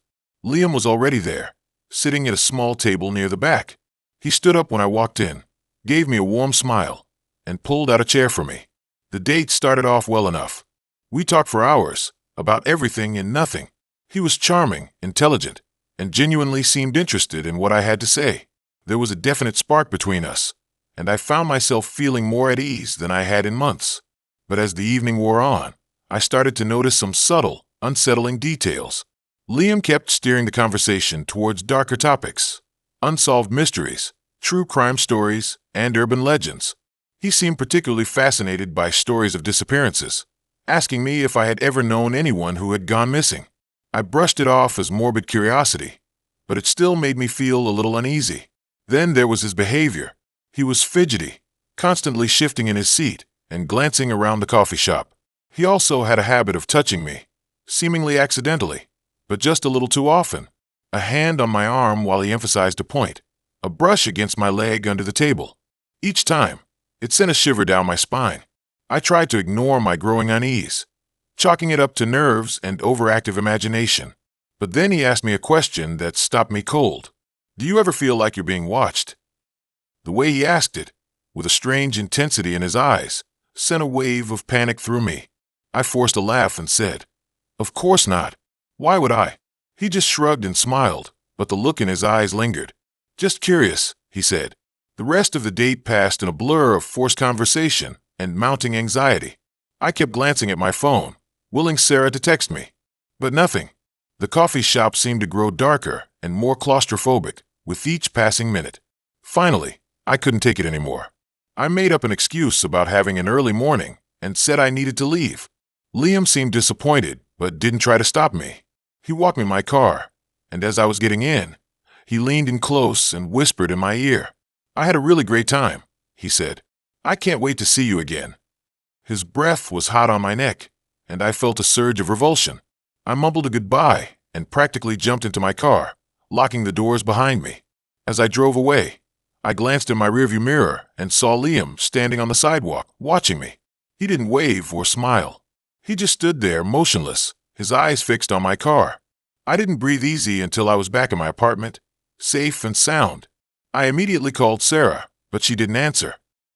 Liam was already there, sitting at a small table near the back. He stood up when I walked in, gave me a warm smile, and pulled out a chair for me. The date started off well enough. We talked for hours, about everything and nothing. He was charming, intelligent, and genuinely seemed interested in what I had to say. There was a definite spark between us, and I found myself feeling more at ease than I had in months. But as the evening wore on, I started to notice some subtle, unsettling details. Liam kept steering the conversation towards darker topics, unsolved mysteries, true crime stories, and urban legends. He seemed particularly fascinated by stories of disappearances, asking me if I had ever known anyone who had gone missing. I brushed it off as morbid curiosity, but it still made me feel a little uneasy. Then there was his behavior. He was fidgety, constantly shifting in his seat and glancing around the coffee shop. He also had a habit of touching me, seemingly accidentally, but just a little too often. A hand on my arm while he emphasized a point, a brush against my leg under the table. Each time, it sent a shiver down my spine. I tried to ignore my growing unease, chalking it up to nerves and overactive imagination. But then he asked me a question that stopped me cold. "Do you ever feel like you're being watched?" The way he asked it, with a strange intensity in his eyes, sent a wave of panic through me. I forced a laugh and said, "Of course not. Why would I?" He just shrugged and smiled, but the look in his eyes lingered. "Just curious," he said. The rest of the date passed in a blur of forced conversation and mounting anxiety. I kept glancing at my phone, willing Sarah to text me. But nothing. The coffee shop seemed to grow darker and more claustrophobic with each passing minute. Finally, I couldn't take it anymore. I made up an excuse about having an early morning and said I needed to leave. Liam seemed disappointed, but didn't try to stop me. He walked me my car, and as I was getting in, he leaned in close and whispered in my ear. "I had a really great time," he said. "I can't wait to see you again." His breath was hot on my neck, and I felt a surge of revulsion. I mumbled a goodbye and practically jumped into my car, locking the doors behind me. As I drove away, I glanced in my rearview mirror and saw Liam standing on the sidewalk, watching me. He didn't wave or smile. He just stood there, motionless, his eyes fixed on my car. I didn't breathe easy until I was back in my apartment, safe and sound. I immediately called Sarah, but she didn't answer.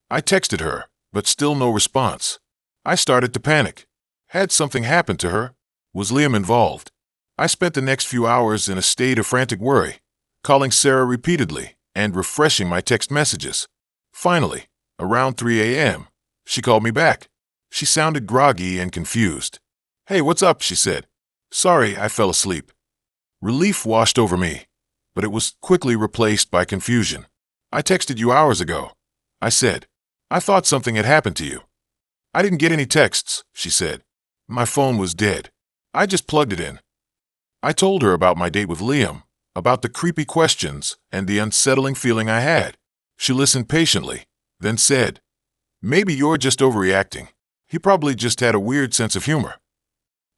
I texted her, but still no response. I started to panic. Had something happened to her? Was Liam involved? I spent the next few hours in a state of frantic worry, calling Sarah repeatedly and refreshing my text messages. Finally, around 3 a.m., she called me back. She sounded groggy and confused. "Hey, what's up?" she said. "Sorry, I fell asleep." Relief washed over me, but it was quickly replaced by confusion. "I texted you hours ago," I said. "I thought something had happened to you." "I didn't get any texts," she said. "My phone was dead. I just plugged it in." I told her about my date with Liam, about the creepy questions and the unsettling feeling I had. She listened patiently, then said, "Maybe you're just overreacting. He probably just had a weird sense of humor."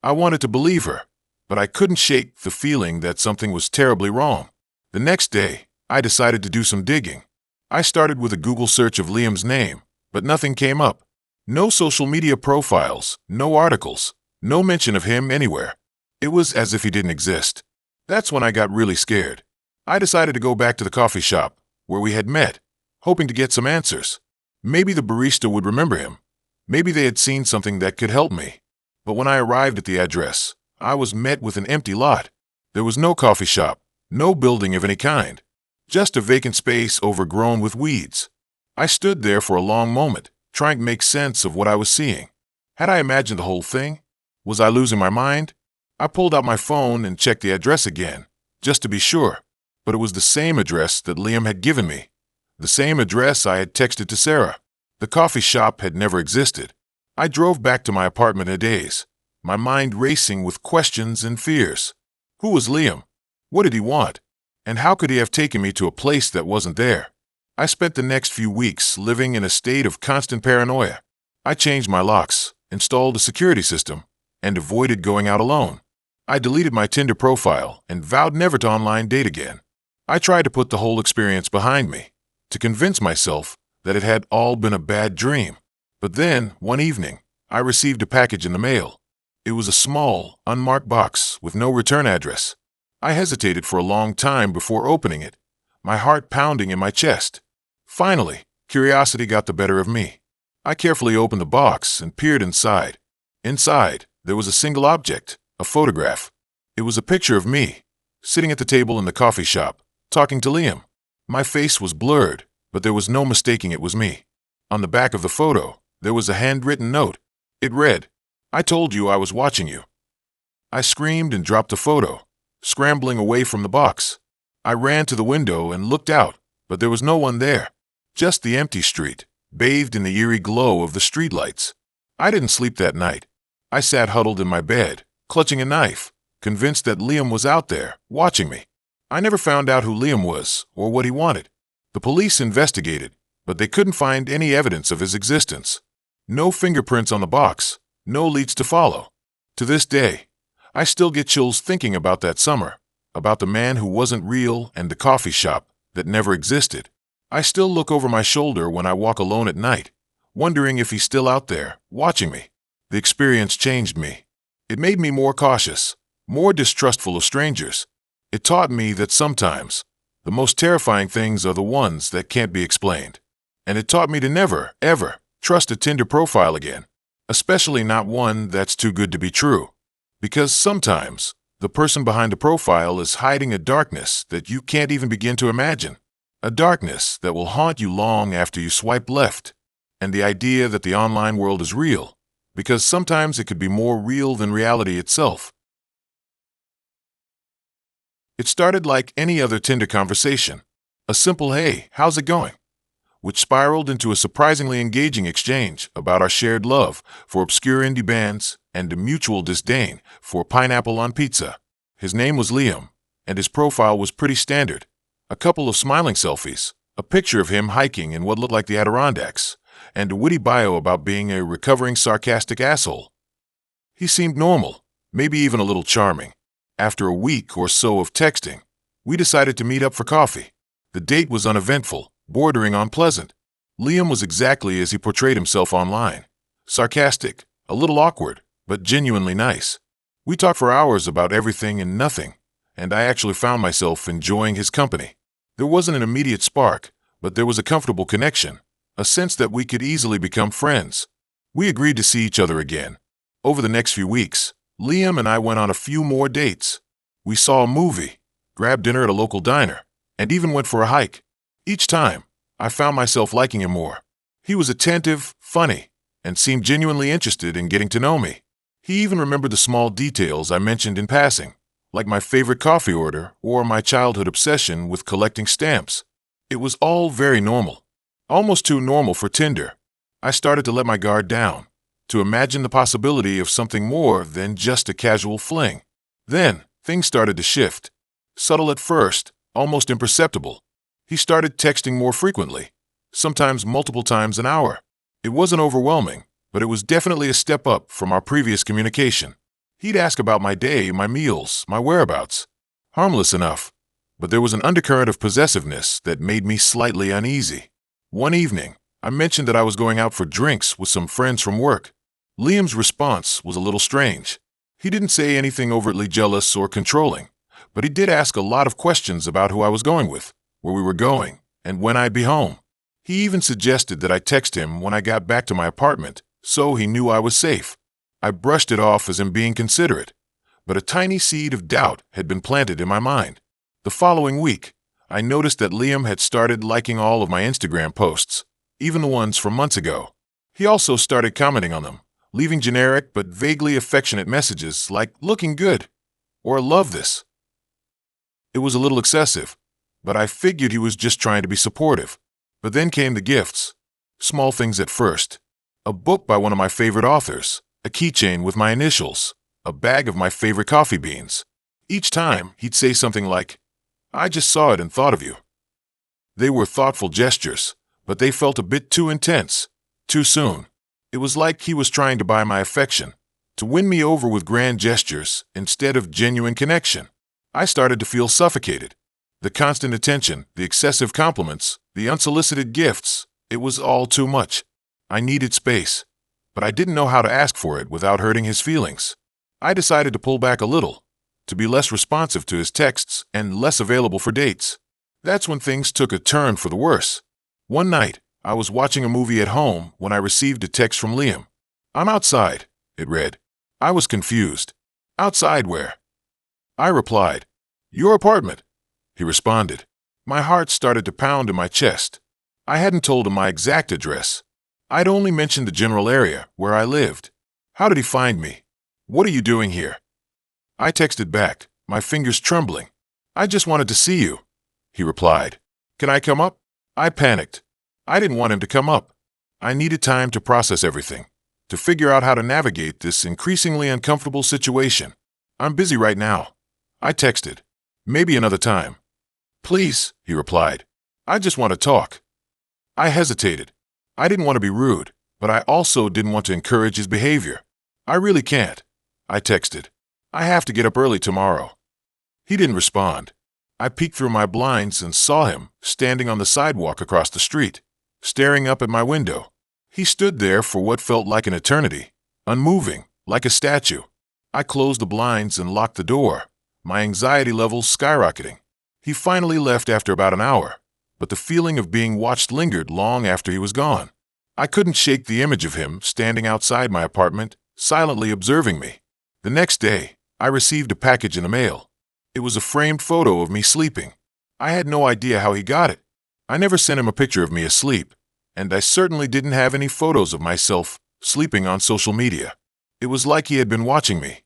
I wanted to believe her, but I couldn't shake the feeling that something was terribly wrong. The next day, I decided to do some digging. I started with a Google search of Liam's name, but nothing came up. No social media profiles, no articles, no mention of him anywhere. It was as if he didn't exist. That's when I got really scared. I decided to go back to the coffee shop where we had met, hoping to get some answers. Maybe the barista would remember him. Maybe they had seen something that could help me. But when I arrived at the address, I was met with an empty lot. There was no coffee shop, no building of any kind, just a vacant space overgrown with weeds. I stood there for a long moment, trying to make sense of what I was seeing. Had I imagined the whole thing? Was I losing my mind? I pulled out my phone and checked the address again, just to be sure. But it was the same address that Liam had given me. The same address I had texted to Sarah. The coffee shop had never existed. I drove back to my apartment in a daze, my mind racing with questions and fears. Who was Liam? What did he want? And how could he have taken me to a place that wasn't there? I spent the next few weeks living in a state of constant paranoia. I changed my locks, installed a security system, and avoided going out alone. I deleted my Tinder profile and vowed never to online date again. I tried to put the whole experience behind me, to convince myself that it had all been a bad dream. But then, one evening, I received a package in the mail. It was a small, unmarked box with no return address. I hesitated for a long time before opening it, my heart pounding in my chest. Finally, curiosity got the better of me. I carefully opened the box and peered inside. Inside, there was a single object, a photograph. It was a picture of me, sitting at the table in the coffee shop, talking to Liam. My face was blurred, but there was no mistaking it was me. On the back of the photo, there was a handwritten note. It read, "I told you I was watching you." I screamed and dropped the photo, scrambling away from the box. I ran to the window and looked out, but there was no one there. Just the empty street, bathed in the eerie glow of the streetlights. I didn't sleep that night. I sat huddled in my bed, clutching a knife, convinced that Liam was out there, watching me. I never found out who Liam was or what he wanted. The police investigated, but they couldn't find any evidence of his existence. No fingerprints on the box, no leads to follow. To this day, I still get chills thinking about that summer, about the man who wasn't real and the coffee shop that never existed. I still look over my shoulder when I walk alone at night, wondering if he's still out there, watching me. The experience changed me. It made me more cautious, more distrustful of strangers. It taught me that sometimes the most terrifying things are the ones that can't be explained. And it taught me to never, ever trust a Tinder profile again, especially not one that's too good to be true. Because sometimes the person behind the profile is hiding a darkness that you can't even begin to imagine. A darkness that will haunt you long after you swipe left. And the idea that the online world is real, because sometimes it could be more real than reality itself. It started like any other Tinder conversation, a simple "Hey, how's it going?" which spiraled into a surprisingly engaging exchange about our shared love for obscure indie bands and a mutual disdain for pineapple on pizza. His name was Liam, and his profile was pretty standard. A couple of smiling selfies, a picture of him hiking in what looked like the Adirondacks, and a witty bio about being a recovering sarcastic asshole. He seemed normal, maybe even a little charming. After a week or so of texting, we decided to meet up for coffee. The date was uneventful, bordering on pleasant. Liam was exactly as he portrayed himself online. Sarcastic, a little awkward, but genuinely nice. We talked for hours about everything and nothing, and I actually found myself enjoying his company. There wasn't an immediate spark, but there was a comfortable connection, a sense that we could easily become friends. We agreed to see each other again. Over the next few weeks, Liam and I went on a few more dates. We saw a movie, grabbed dinner at a local diner, and even went for a hike. Each time, I found myself liking him more. He was attentive, funny, and seemed genuinely interested in getting to know me. He even remembered the small details I mentioned in passing, like my favorite coffee order or my childhood obsession with collecting stamps. It was all very normal, almost too normal for Tinder. I started to let my guard down, to imagine the possibility of something more than just a casual fling. Then, things started to shift. Subtle at first, almost imperceptible. He started texting more frequently, sometimes multiple times an hour. It wasn't overwhelming, but it was definitely a step up from our previous communication. He'd ask about my day, my meals, my whereabouts. Harmless enough, but there was an undercurrent of possessiveness that made me slightly uneasy. One evening, I mentioned that I was going out for drinks with some friends from work. Liam's response was a little strange. He didn't say anything overtly jealous or controlling, but he did ask a lot of questions about who I was going with, where we were going, and when I'd be home. He even suggested that I text him when I got back to my apartment, so he knew I was safe. I brushed it off as him being considerate, but a tiny seed of doubt had been planted in my mind. The following week, I noticed that Liam had started liking all of my Instagram posts, even the ones from months ago. He also started commenting on them, leaving generic but vaguely affectionate messages like "looking good" or "love this." It was a little excessive, but I figured he was just trying to be supportive. But then came the gifts. Small things at first. A book by one of my favorite authors, a keychain with my initials, a bag of my favorite coffee beans. Each time, he'd say something like, "I just saw it and thought of you." They were thoughtful gestures, but they felt a bit too intense, too soon. It was like he was trying to buy my affection, to win me over with grand gestures instead of genuine connection. I started to feel suffocated. The constant attention, the excessive compliments, the unsolicited gifts, it was all too much. I needed space, but I didn't know how to ask for it without hurting his feelings. I decided to pull back a little, to be less responsive to his texts and less available for dates. That's when things took a turn for the worse. One night, I was watching a movie at home when I received a text from Liam. "I'm outside," it read. I was confused. "Outside where?" I replied, "Your apartment." He responded. My heart started to pound in my chest. I hadn't told him my exact address. I'd only mentioned the general area where I lived. How did he find me? "What are you doing here?" I texted back, my fingers trembling. "I just wanted to see you," he replied. "Can I come up?" I panicked. I didn't want him to come up. I needed time to process everything, to figure out how to navigate this increasingly uncomfortable situation. "I'm busy right now," I texted. "Maybe another time." "Please," he replied. "I just want to talk." I hesitated. I didn't want to be rude, but I also didn't want to encourage his behavior. "I really can't," I texted. "I have to get up early tomorrow." He didn't respond. I peeked through my blinds and saw him standing on the sidewalk across the street, staring up at my window. He stood there for what felt like an eternity, unmoving, like a statue. I closed the blinds and locked the door, my anxiety levels skyrocketing. He finally left after about an hour, but the feeling of being watched lingered long after he was gone. I couldn't shake the image of him standing outside my apartment, silently observing me. The next day, I received a package in the mail. It was a framed photo of me sleeping. I had no idea how he got it. I never sent him a picture of me asleep, and I certainly didn't have any photos of myself sleeping on social media. It was like he had been watching me,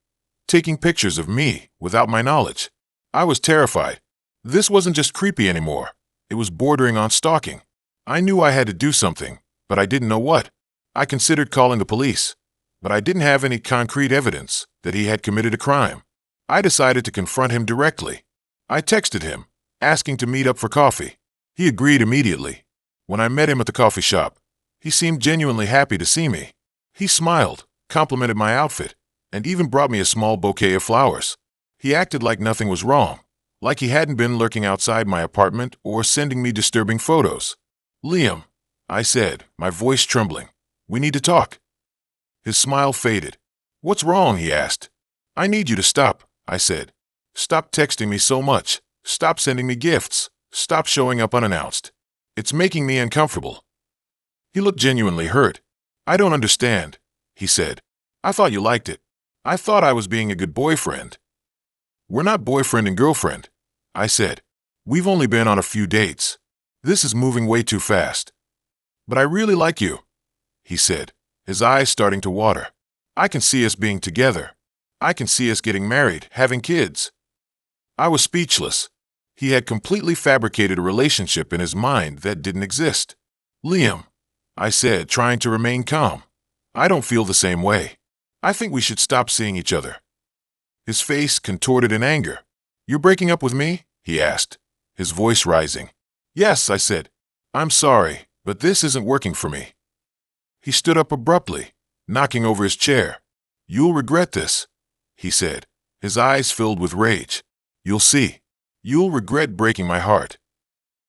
taking pictures of me without my knowledge. I was terrified. This wasn't just creepy anymore. It was bordering on stalking. I knew I had to do something, but I didn't know what. I considered calling the police, but I didn't have any concrete evidence that he had committed a crime. I decided to confront him directly. I texted him, asking to meet up for coffee. He agreed immediately. When I met him at the coffee shop, he seemed genuinely happy to see me. He smiled, complimented my outfit, and even brought me a small bouquet of flowers. He acted like nothing was wrong, like he hadn't been lurking outside my apartment or sending me disturbing photos. "Liam," I said, my voice trembling, "we need to talk." His smile faded. "What's wrong?" he asked. "I need you to stop," I said. "Stop texting me so much. Stop sending me gifts. Stop showing up unannounced. It's making me uncomfortable." He looked genuinely hurt. "I don't understand," he said. "I thought you liked it. I thought I was being a good boyfriend." We're not boyfriend and girlfriend, I said. We've only been on a few dates. This is moving way too fast. But I really like you, he said, his eyes starting to water. I can see us being together. I can see us getting married, having kids. I was speechless. He had completely fabricated a relationship in his mind that didn't exist. Liam, I said, trying to remain calm. I don't feel the same way. I think we should stop seeing each other. His face contorted in anger. You're breaking up with me? He asked, his voice rising. Yes, I said. I'm sorry, but this isn't working for me. He stood up abruptly, knocking over his chair. You'll regret this, he said, his eyes filled with rage. You'll see. You'll regret breaking my heart.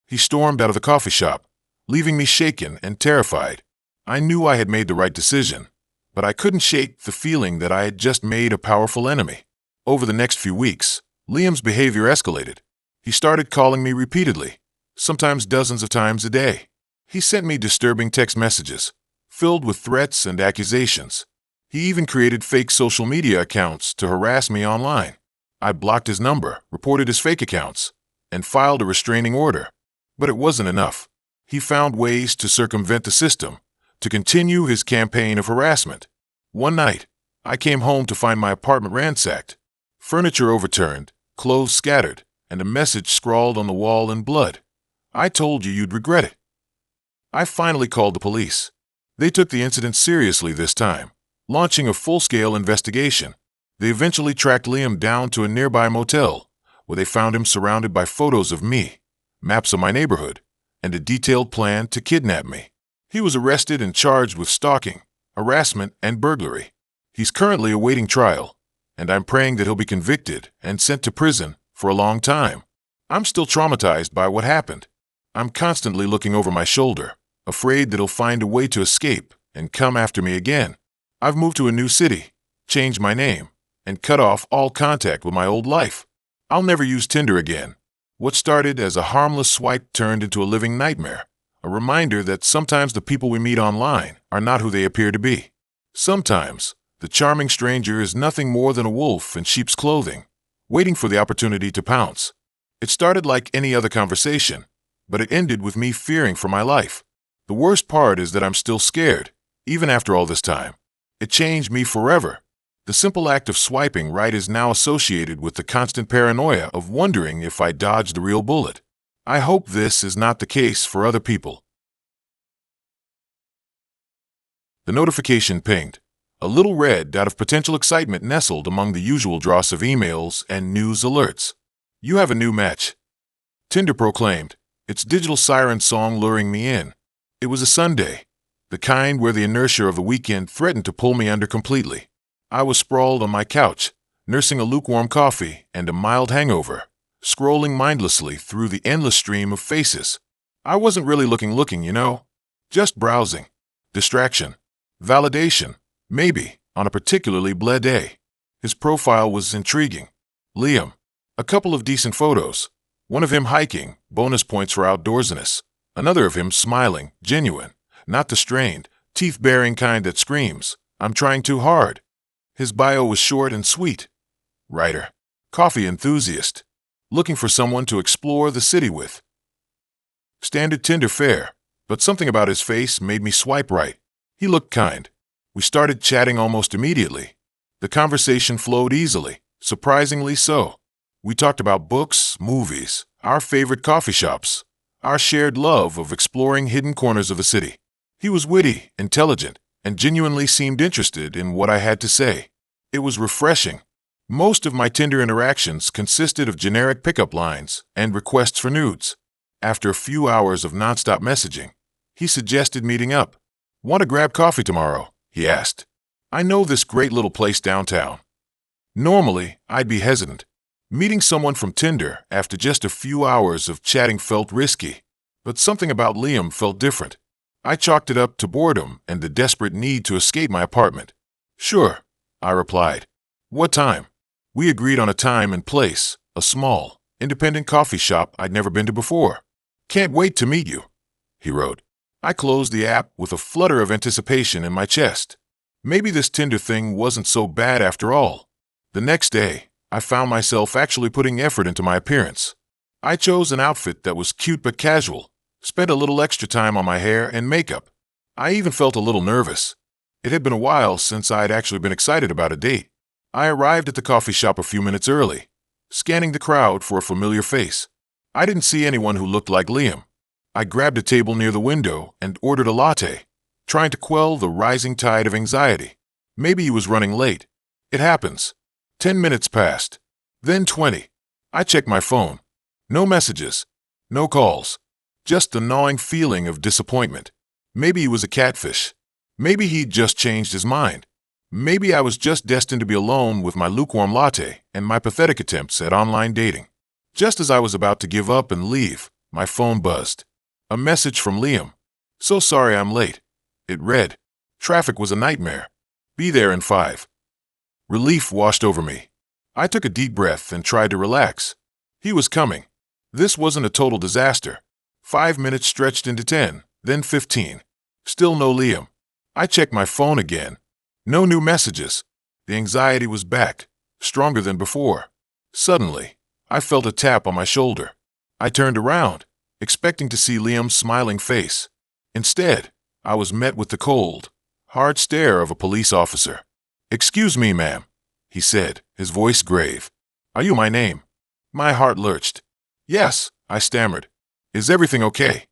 He stormed out of the coffee shop, leaving me shaken and terrified. I knew I had made the right decision, but I couldn't shake the feeling that I had just made a powerful enemy. Over the next few weeks, Liam's behavior escalated. He started calling me repeatedly, sometimes dozens of times a day. He sent me disturbing text messages, filled with threats and accusations. He even created fake social media accounts to harass me online. I blocked his number, reported his fake accounts, and filed a restraining order. But it wasn't enough. He found ways to circumvent the system, to continue his campaign of harassment. One night, I came home to find my apartment ransacked, furniture overturned, clothes scattered, and a message scrawled on the wall in blood. I told you you'd regret it. I finally called the police. They took the incident seriously this time, launching a full-scale investigation. They eventually tracked Liam down to a nearby motel, where they found him surrounded by photos of me, maps of my neighborhood, and a detailed plan to kidnap me. He was arrested and charged with stalking, harassment, and burglary. He's currently awaiting trial, and I'm praying that he'll be convicted and sent to prison for a long time. I'm still traumatized by what happened. I'm constantly looking over my shoulder, afraid that he'll find a way to escape and come after me again. I've moved to a new city, changed my name, and cut off all contact with my old life. I'll never use Tinder again. What started as a harmless swipe turned into a living nightmare, a reminder that sometimes the people we meet online are not who they appear to be. Sometimes, the charming stranger is nothing more than a wolf in sheep's clothing, waiting for the opportunity to pounce. It started like any other conversation, but it ended with me fearing for my life. The worst part is that I'm still scared, even after all this time. It changed me forever. The simple act of swiping right is now associated with the constant paranoia of wondering if I dodged the real bullet. I hope this is not the case for other people. The notification pinged. A little red dot of potential excitement nestled among the usual dross of emails and news alerts. You have a new match, Tinder proclaimed, its digital siren song luring me in. It was a Sunday, the kind where the inertia of the weekend threatened to pull me under completely. I was sprawled on my couch, nursing a lukewarm coffee and a mild hangover, scrolling mindlessly through the endless stream of faces. I wasn't really looking, you know. Just browsing. Distraction. Validation. Maybe, on a particularly bleh day. His profile was intriguing. Liam. A couple of decent photos. One of him hiking, bonus points for outdoorsiness. Another of him smiling, genuine, not the strained, teeth-baring kind that screams, "I'm trying too hard." His bio was short and sweet. Writer. Coffee enthusiast. Looking for someone to explore the city with. Standard Tinder fare, but something about his face made me swipe right. He looked kind. We started chatting almost immediately. The conversation flowed easily, surprisingly so. We talked about books, movies, our favorite coffee shops, our shared love of exploring hidden corners of the city. He was witty, intelligent, and genuinely seemed interested in what I had to say. It was refreshing. Most of my Tinder interactions consisted of generic pickup lines and requests for nudes. After a few hours of nonstop messaging, he suggested meeting up. "Want to grab coffee tomorrow?" he asked. "I know this great little place downtown." Normally, I'd be hesitant. Meeting someone from Tinder after just a few hours of chatting felt risky, but something about Liam felt different. I chalked it up to boredom and the desperate need to escape my apartment. "Sure," I replied. "What time?" We agreed on a time and place, a small, independent coffee shop I'd never been to before. "Can't wait to meet you," he wrote. I closed the app with a flutter of anticipation in my chest. Maybe this Tinder thing wasn't so bad after all. The next day, I found myself actually putting effort into my appearance. I chose an outfit that was cute but casual, spent a little extra time on my hair and makeup. I even felt a little nervous. It had been a while since I had actually been excited about a date. I arrived at the coffee shop a few minutes early, scanning the crowd for a familiar face. I didn't see anyone who looked like Liam. I grabbed a table near the window and ordered a latte, trying to quell the rising tide of anxiety. Maybe he was running late. It happens. 10 minutes passed. Then 20. I checked my phone. No messages. No calls. Just the gnawing feeling of disappointment. Maybe he was a catfish. Maybe he'd just changed his mind. Maybe I was just destined to be alone with my lukewarm latte and my pathetic attempts at online dating. Just as I was about to give up and leave, my phone buzzed. A message from Liam. "So sorry I'm late." It read, "Traffic was a nightmare. Be there in 5. Relief washed over me. I took a deep breath and tried to relax. He was coming. This wasn't a total disaster. 5 minutes stretched into 10, then 15. Still no Liam. I checked my phone again. No new messages. The anxiety was back, stronger than before. Suddenly, I felt a tap on my shoulder. I turned around, expecting to see Liam's smiling face. Instead, I was met with the cold, hard stare of a police officer. "Excuse me, ma'am," he said, his voice grave. "Are you my name?" My heart lurched. "Yes," I stammered. "Is everything okay?"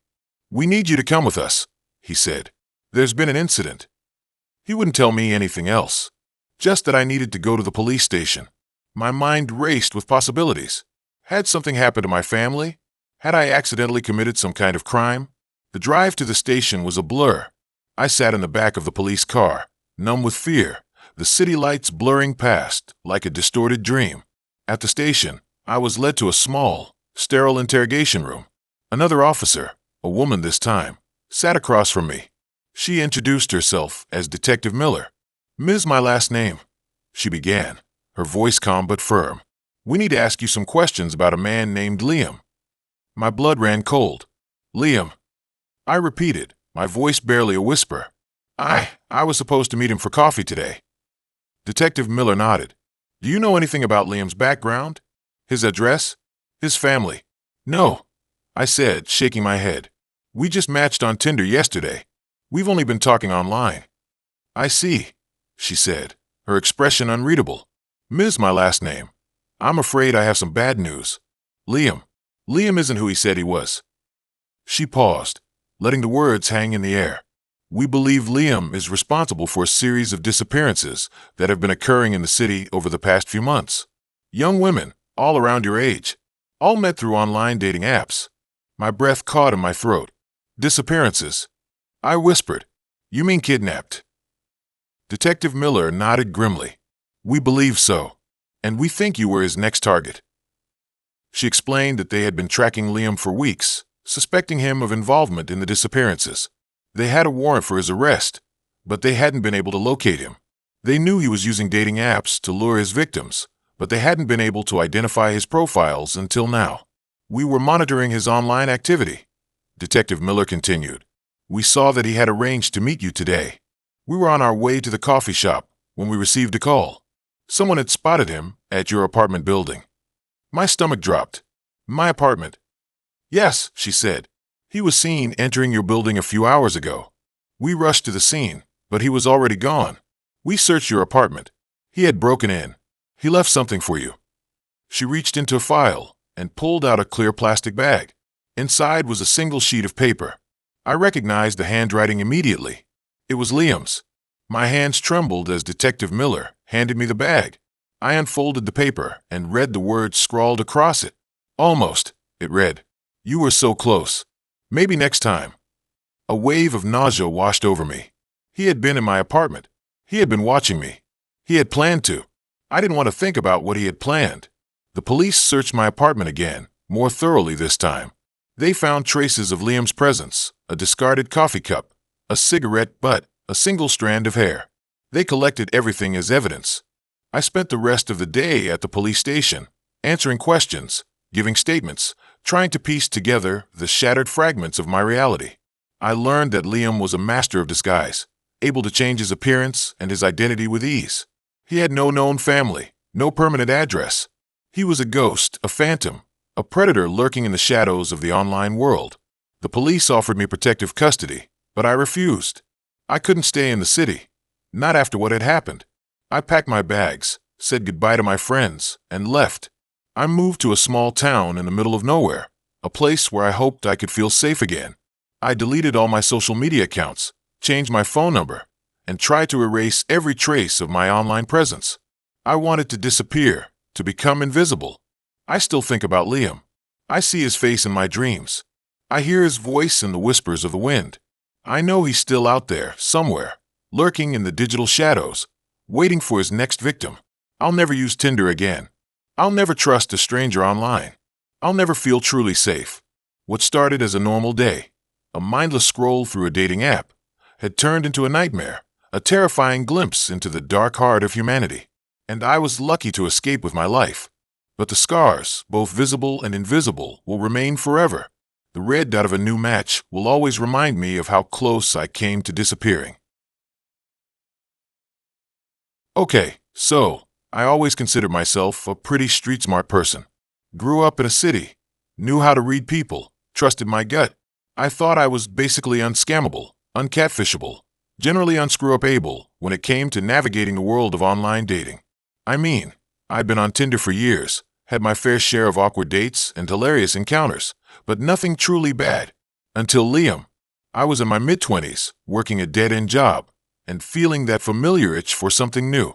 "We need you to come with us," he said. "There's been an incident." He wouldn't tell me anything else, just that I needed to go to the police station. My mind raced with possibilities. Had something happened to my family? Had I accidentally committed some kind of crime? The drive to the station was a blur. I sat in the back of the police car, numb with fear, the city lights blurring past like a distorted dream. At the station, I was led to a small, sterile interrogation room. Another officer, a woman this time, sat across from me. She introduced herself as Detective Miller. "Ms. My last name," she began, her voice calm but firm. "We need to ask you some questions about a man named Liam." My blood ran cold. "Liam," I repeated, my voice barely a whisper. I was supposed to meet him for coffee today." Detective Miller nodded. "Do you know anything about Liam's background? His address? His family?" "No," I said, shaking my head. "We just matched on Tinder yesterday. We've only been talking online." "I see," she said, her expression unreadable. "Ms. My last name. I'm afraid I have some bad news. Liam isn't who he said he was." She paused, letting the words hang in the air. "We believe Liam is responsible for a series of disappearances that have been occurring in the city over the past few months. Young women, all around your age, all met through online dating apps." My breath caught in my throat. "Disappearances?" I whispered. "You mean kidnapped?" Detective Miller nodded grimly. "We believe so, and we think you were his next target." She explained that they had been tracking Liam for weeks, suspecting him of involvement in the disappearances. They had a warrant for his arrest, but they hadn't been able to locate him. They knew he was using dating apps to lure his victims, but they hadn't been able to identify his profiles until now. "We were monitoring his online activity," Detective Miller continued. "We saw that he had arranged to meet you today. We were on our way to the coffee shop when we received a call. Someone had spotted him at your apartment building." My stomach dropped. "My apartment?" "Yes," she said. "He was seen entering your building a few hours ago. We rushed to the scene, but he was already gone. We searched your apartment. He had broken in. He left something for you." She reached into a file and pulled out a clear plastic bag. Inside was a single sheet of paper. I recognized the handwriting immediately. It was Liam's. My hands trembled as Detective Miller handed me the bag. I unfolded the paper and read the words scrawled across it. "Almost," it read. "You were so close. Maybe next time." A wave of nausea washed over me. He had been in my apartment. He had been watching me. He had planned to. I didn't want to think about what he had planned. The police searched my apartment again, more thoroughly this time. They found traces of Liam's presence, a discarded coffee cup, a cigarette butt, a single strand of hair. They collected everything as evidence. I spent the rest of the day at the police station, answering questions, giving statements, trying to piece together the shattered fragments of my reality. I learned that Liam was a master of disguise, able to change his appearance and his identity with ease. He had no known family, no permanent address. He was a ghost, a phantom, a predator lurking in the shadows of the online world. The police offered me protective custody, but I refused. I couldn't stay in the city, not after what had happened. I packed my bags, said goodbye to my friends, and left. I moved to a small town in the middle of nowhere, a place where I hoped I could feel safe again. I deleted all my social media accounts, changed my phone number, and tried to erase every trace of my online presence. I wanted to disappear, to become invisible. I still think about Liam. I see his face in my dreams. I hear his voice in the whispers of the wind. I know he's still out there, somewhere, lurking in the digital shadows, waiting for his next victim. I'll never use Tinder again. I'll never trust a stranger online. I'll never feel truly safe. What started as a normal day, a mindless scroll through a dating app, had turned into a nightmare, a terrifying glimpse into the dark heart of humanity. And I was lucky to escape with my life. But the scars, both visible and invisible, will remain forever. The red dot of a new match will always remind me of how close I came to disappearing. Okay, so, I always considered myself a pretty street-smart person. Grew up in a city, knew how to read people, trusted my gut. I thought I was basically unscammable, uncatfishable, generally unscrew-up-able when it came to navigating the world of online dating. I mean, I'd been on Tinder for years, had my fair share of awkward dates and hilarious encounters, but nothing truly bad. Until Liam. I was in my mid-20s, working a dead-end job, and feeling that familiar itch for something new.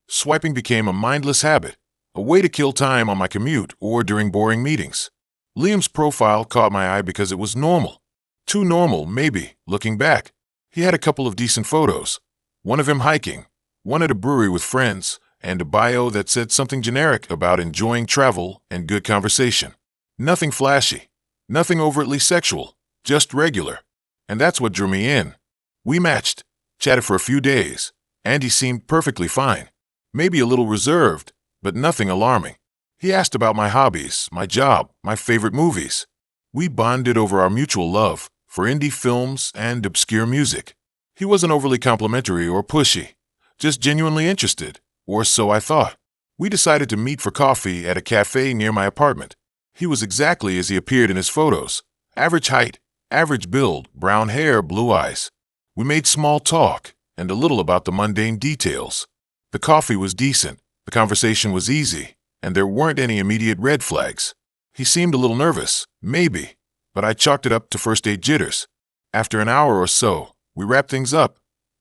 Swiping became a mindless habit, a way to kill time on my commute or during boring meetings. Liam's profile caught my eye because it was normal. Too normal, maybe, looking back. He had a couple of decent photos. One of him hiking, one at a brewery with friends, and a bio that said something generic about enjoying travel and good conversation. Nothing flashy, nothing overtly sexual, just regular. And that's what drew me in. We matched, chatted for a few days, and he seemed perfectly fine. Maybe a little reserved, but nothing alarming. He asked about my hobbies, my job, my favorite movies. We bonded over our mutual love for indie films and obscure music. He wasn't overly complimentary or pushy, just genuinely interested, or so I thought. We decided to meet for coffee at a cafe near my apartment. He was exactly as he appeared in his photos. Average height, average build, brown hair, blue eyes. We made small talk and a little about the mundane details. The coffee was decent, the conversation was easy, and there weren't any immediate red flags. He seemed a little nervous, maybe, but I chalked it up to first date jitters. After an hour or so, we wrapped things up,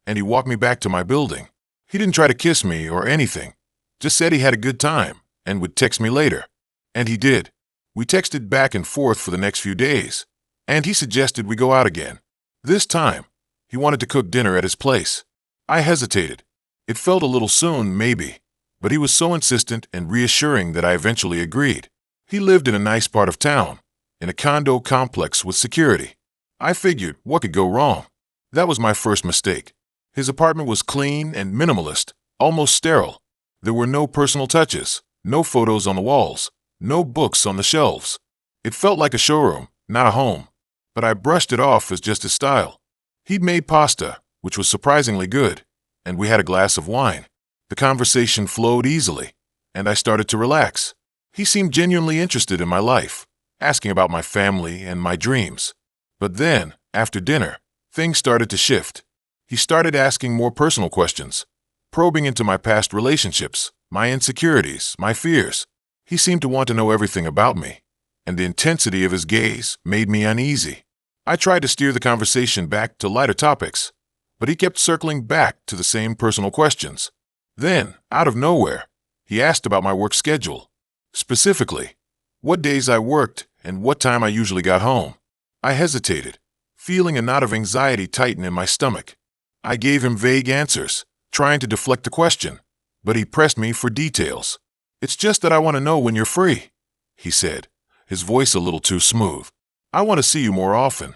and he walked me back to my building. He didn't try to kiss me or anything, just said he had a good time and would text me later. And he did. We texted back and forth for the next few days, and he suggested we go out again. This time, he wanted to cook dinner at his place. I hesitated. It felt a little soon, maybe, but he was so insistent and reassuring that I eventually agreed. He lived in a nice part of town, in a condo complex with security. I figured, what could go wrong? That was my first mistake. His apartment was clean and minimalist, almost sterile. There were no personal touches, no photos on the walls, no books on the shelves. It felt like a showroom, not a home, but I brushed it off as just his style. He'd made pasta, which was surprisingly good, and we had a glass of wine. The conversation flowed easily, and I started to relax. He seemed genuinely interested in my life, asking about my family and my dreams. But then, after dinner, things started to shift. He started asking more personal questions, probing into my past relationships, my insecurities, my fears. He seemed to want to know everything about me, and the intensity of his gaze made me uneasy. I tried to steer the conversation back to lighter topics, but he kept circling back to the same personal questions. Then, out of nowhere, he asked about my work schedule. Specifically, what days I worked and what time I usually got home. I hesitated, feeling a knot of anxiety tighten in my stomach. I gave him vague answers, trying to deflect the question, but he pressed me for details. "It's just that I want to know when you're free," he said, his voice a little too smooth. "I want to see you more often."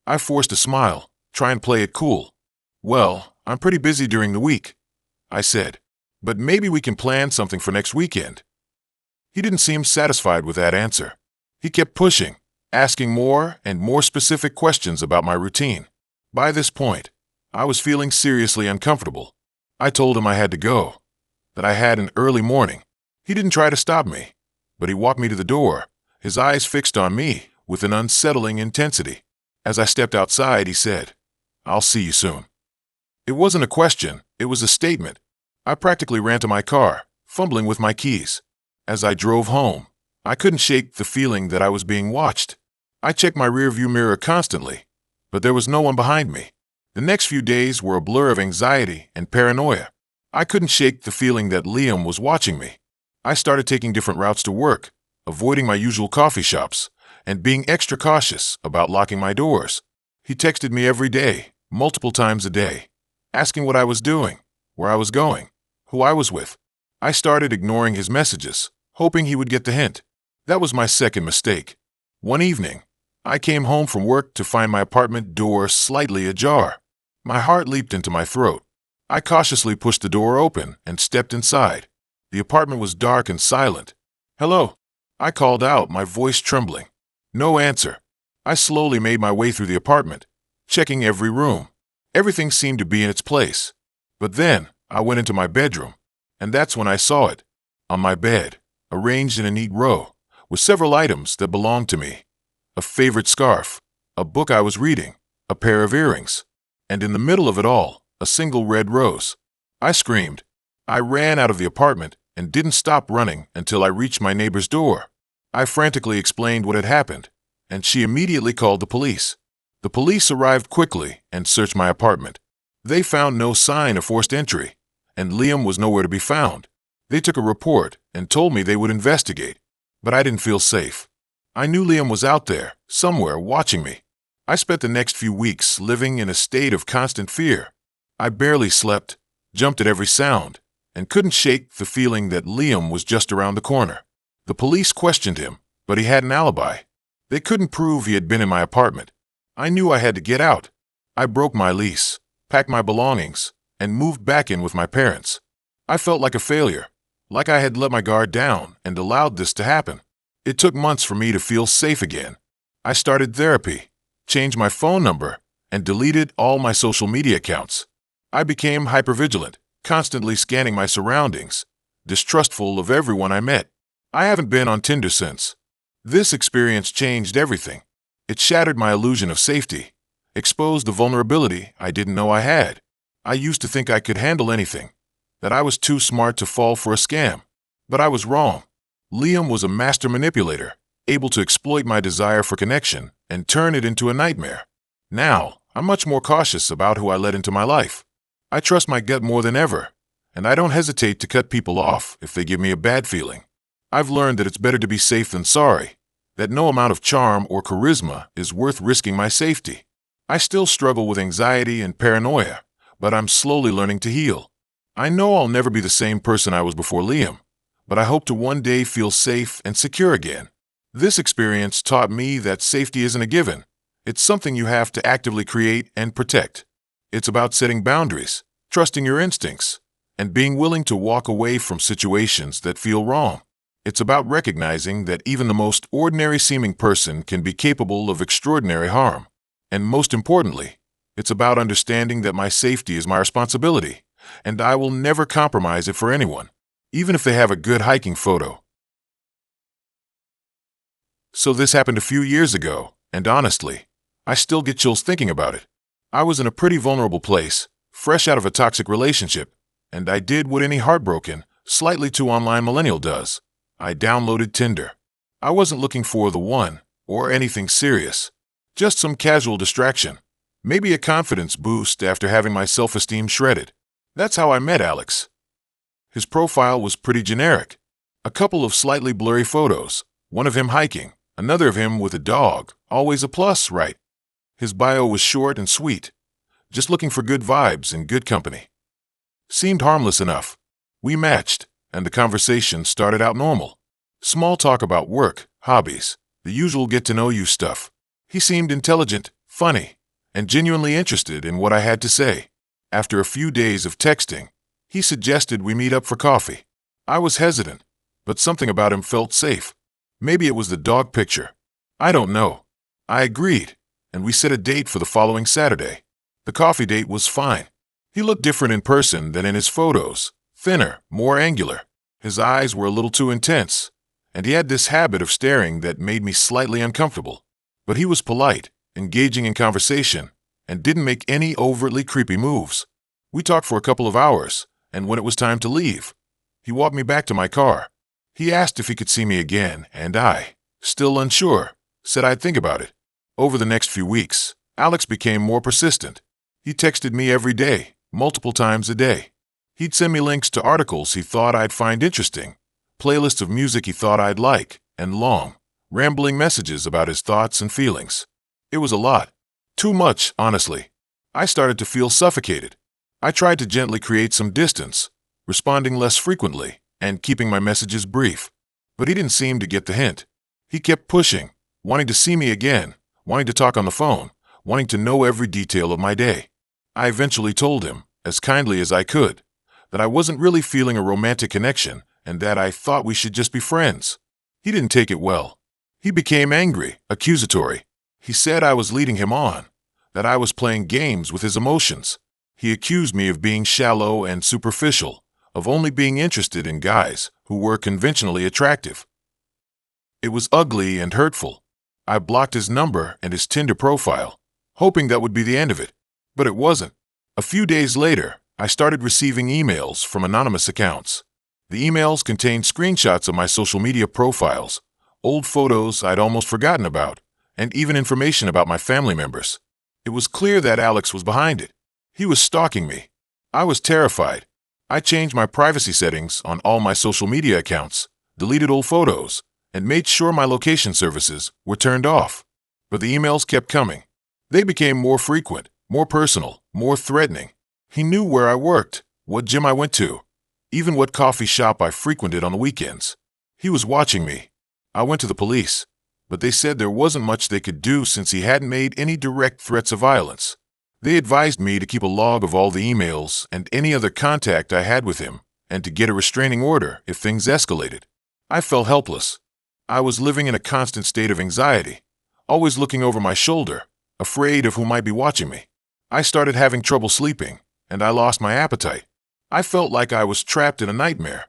I forced a smile, trying to play it cool. "Well, I'm pretty busy during the week," I said, "but maybe we can plan something for next weekend." He didn't seem satisfied with that answer. He kept pushing, asking more and more specific questions about my routine. By this point, I was feeling seriously uncomfortable. I told him I had to go, that I had an early morning, He didn't try to stop me, but he walked me to the door, his eyes fixed on me with an unsettling intensity. As I stepped outside, he said, "I'll see you soon." It wasn't a question, it was a statement. I practically ran to my car, fumbling with my keys. As I drove home, I couldn't shake the feeling that I was being watched. I checked my rearview mirror constantly, but there was no one behind me. The next few days were a blur of anxiety and paranoia. I couldn't shake the feeling that Liam was watching me. I started taking different routes to work, avoiding my usual coffee shops, and being extra cautious about locking my doors. He texted me every day, multiple times a day, asking what I was doing, where I was going, who I was with. I started ignoring his messages, hoping he would get the hint. That was my second mistake. One evening, I came home from work to find my apartment door slightly ajar. My heart leaped into my throat. I cautiously pushed the door open and stepped inside. The apartment was dark and silent. "Hello," I called out, my voice trembling. No answer. I slowly made my way through the apartment, checking every room. Everything seemed to be in its place. But then, I went into my bedroom, and that's when I saw it. On my bed, arranged in a neat row, were several items that belonged to me. A favorite scarf, a book I was reading, a pair of earrings, and in the middle of it all, a single red rose. I screamed. I ran out of the apartment and didn't stop running until I reached my neighbor's door. I frantically explained what had happened, and she immediately called the police. The police arrived quickly and searched my apartment. They found no sign of forced entry, and Liam was nowhere to be found. They took a report and told me they would investigate, but I didn't feel safe. I knew Liam was out there, somewhere, watching me. I spent the next few weeks living in a state of constant fear. I barely slept, jumped at every sound, and couldn't shake the feeling that Liam was just around the corner. The police questioned him, but he had an alibi. They couldn't prove he had been in my apartment. I knew I had to get out. I broke my lease, packed my belongings, and moved back in with my parents. I felt like a failure, like I had let my guard down and allowed this to happen. It took months for me to feel safe again. I started therapy, changed my phone number, and deleted all my social media accounts. I became hypervigilant, constantly scanning my surroundings, distrustful of everyone I met. I haven't been on Tinder since. This experience changed everything. It shattered my illusion of safety, exposed the vulnerability I didn't know I had. I used to think I could handle anything, that I was too smart to fall for a scam. But I was wrong. Liam was a master manipulator, able to exploit my desire for connection and turn it into a nightmare. Now, I'm much more cautious about who I let into my life. I trust my gut more than ever, and I don't hesitate to cut people off if they give me a bad feeling. I've learned that it's better to be safe than sorry, that no amount of charm or charisma is worth risking my safety. I still struggle with anxiety and paranoia, but I'm slowly learning to heal. I know I'll never be the same person I was before Liam, but I hope to one day feel safe and secure again. This experience taught me that safety isn't a given. It's something you have to actively create and protect. It's about setting boundaries, trusting your instincts, and being willing to walk away from situations that feel wrong. It's about recognizing that even the most ordinary-seeming person can be capable of extraordinary harm. And most importantly, it's about understanding that my safety is my responsibility, and I will never compromise it for anyone, even if they have a good hiking photo. So this happened a few years ago, and honestly, I still get chills thinking about it. I was in a pretty vulnerable place, fresh out of a toxic relationship, and I did what any heartbroken, slightly too online millennial does. I downloaded Tinder. I wasn't looking for the one, or anything serious. Just some casual distraction. Maybe a confidence boost after having my self-esteem shredded. That's how I met Alex. His profile was pretty generic. A couple of slightly blurry photos, one of him hiking, another of him with a dog, always a plus, right? His bio was short and sweet, just looking for good vibes and good company. Seemed harmless enough. We matched, and the conversation started out normal. Small talk about work, hobbies, the usual get-to-know-you stuff. He seemed intelligent, funny, and genuinely interested in what I had to say. After a few days of texting, he suggested we meet up for coffee. I was hesitant, but something about him felt safe. Maybe it was the dog picture. I don't know. I agreed, and we set a date for the following Saturday. The coffee date was fine. He looked different in person than in his photos, thinner, more angular. His eyes were a little too intense, and he had this habit of staring that made me slightly uncomfortable. But he was polite, engaging in conversation, and didn't make any overtly creepy moves. We talked for a couple of hours, and when it was time to leave, he walked me back to my car. He asked if he could see me again, and I, still unsure, said I'd think about it. Over the next few weeks, Alex became more persistent. He texted me every day, multiple times a day. He'd send me links to articles he thought I'd find interesting, playlists of music he thought I'd like, and long, rambling messages about his thoughts and feelings. It was a lot. Too much, honestly. I started to feel suffocated. I tried to gently create some distance, responding less frequently and keeping my messages brief. But he didn't seem to get the hint. He kept pushing, wanting to see me again, wanting to talk on the phone, wanting to know every detail of my day. I eventually told him, as kindly as I could, that I wasn't really feeling a romantic connection and that I thought we should just be friends. He didn't take it well. He became angry, accusatory. He said I was leading him on, that I was playing games with his emotions. He accused me of being shallow and superficial, of only being interested in guys who were conventionally attractive. It was ugly and hurtful. I blocked his number and his Tinder profile, hoping that would be the end of it. But it wasn't. A few days later, I started receiving emails from anonymous accounts. The emails contained screenshots of my social media profiles, old photos I'd almost forgotten about, and even information about my family members. It was clear that Alex was behind it. He was stalking me. I was terrified. I changed my privacy settings on all my social media accounts, deleted old photos, and made sure my location services were turned off. But the emails kept coming. They became more frequent, more personal, more threatening. He knew where I worked, what gym I went to, even what coffee shop I frequented on the weekends. He was watching me. I went to the police, but they said there wasn't much they could do since he hadn't made any direct threats of violence. They advised me to keep a log of all the emails and any other contact I had with him, and to get a restraining order if things escalated. I felt helpless. I was living in a constant state of anxiety, always looking over my shoulder, afraid of who might be watching me. I started having trouble sleeping, and I lost my appetite. I felt like I was trapped in a nightmare.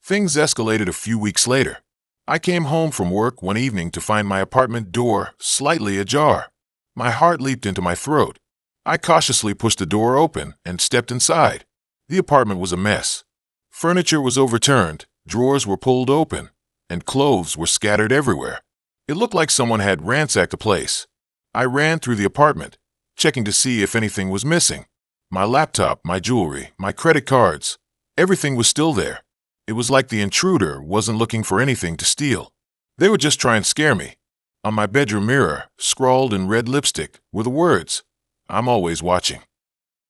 Things escalated a few weeks later. I came home from work one evening to find my apartment door slightly ajar. My heart leaped into my throat. I cautiously pushed the door open and stepped inside. The apartment was a mess. Furniture was overturned, drawers were pulled open, and clothes were scattered everywhere. It looked like someone had ransacked the place. I ran through the apartment, checking to see if anything was missing. My laptop, my jewelry, my credit cards, everything was still there. It was like the intruder wasn't looking for anything to steal. They would just try and scare me. On my bedroom mirror, scrawled in red lipstick, were the words, "I'm always watching."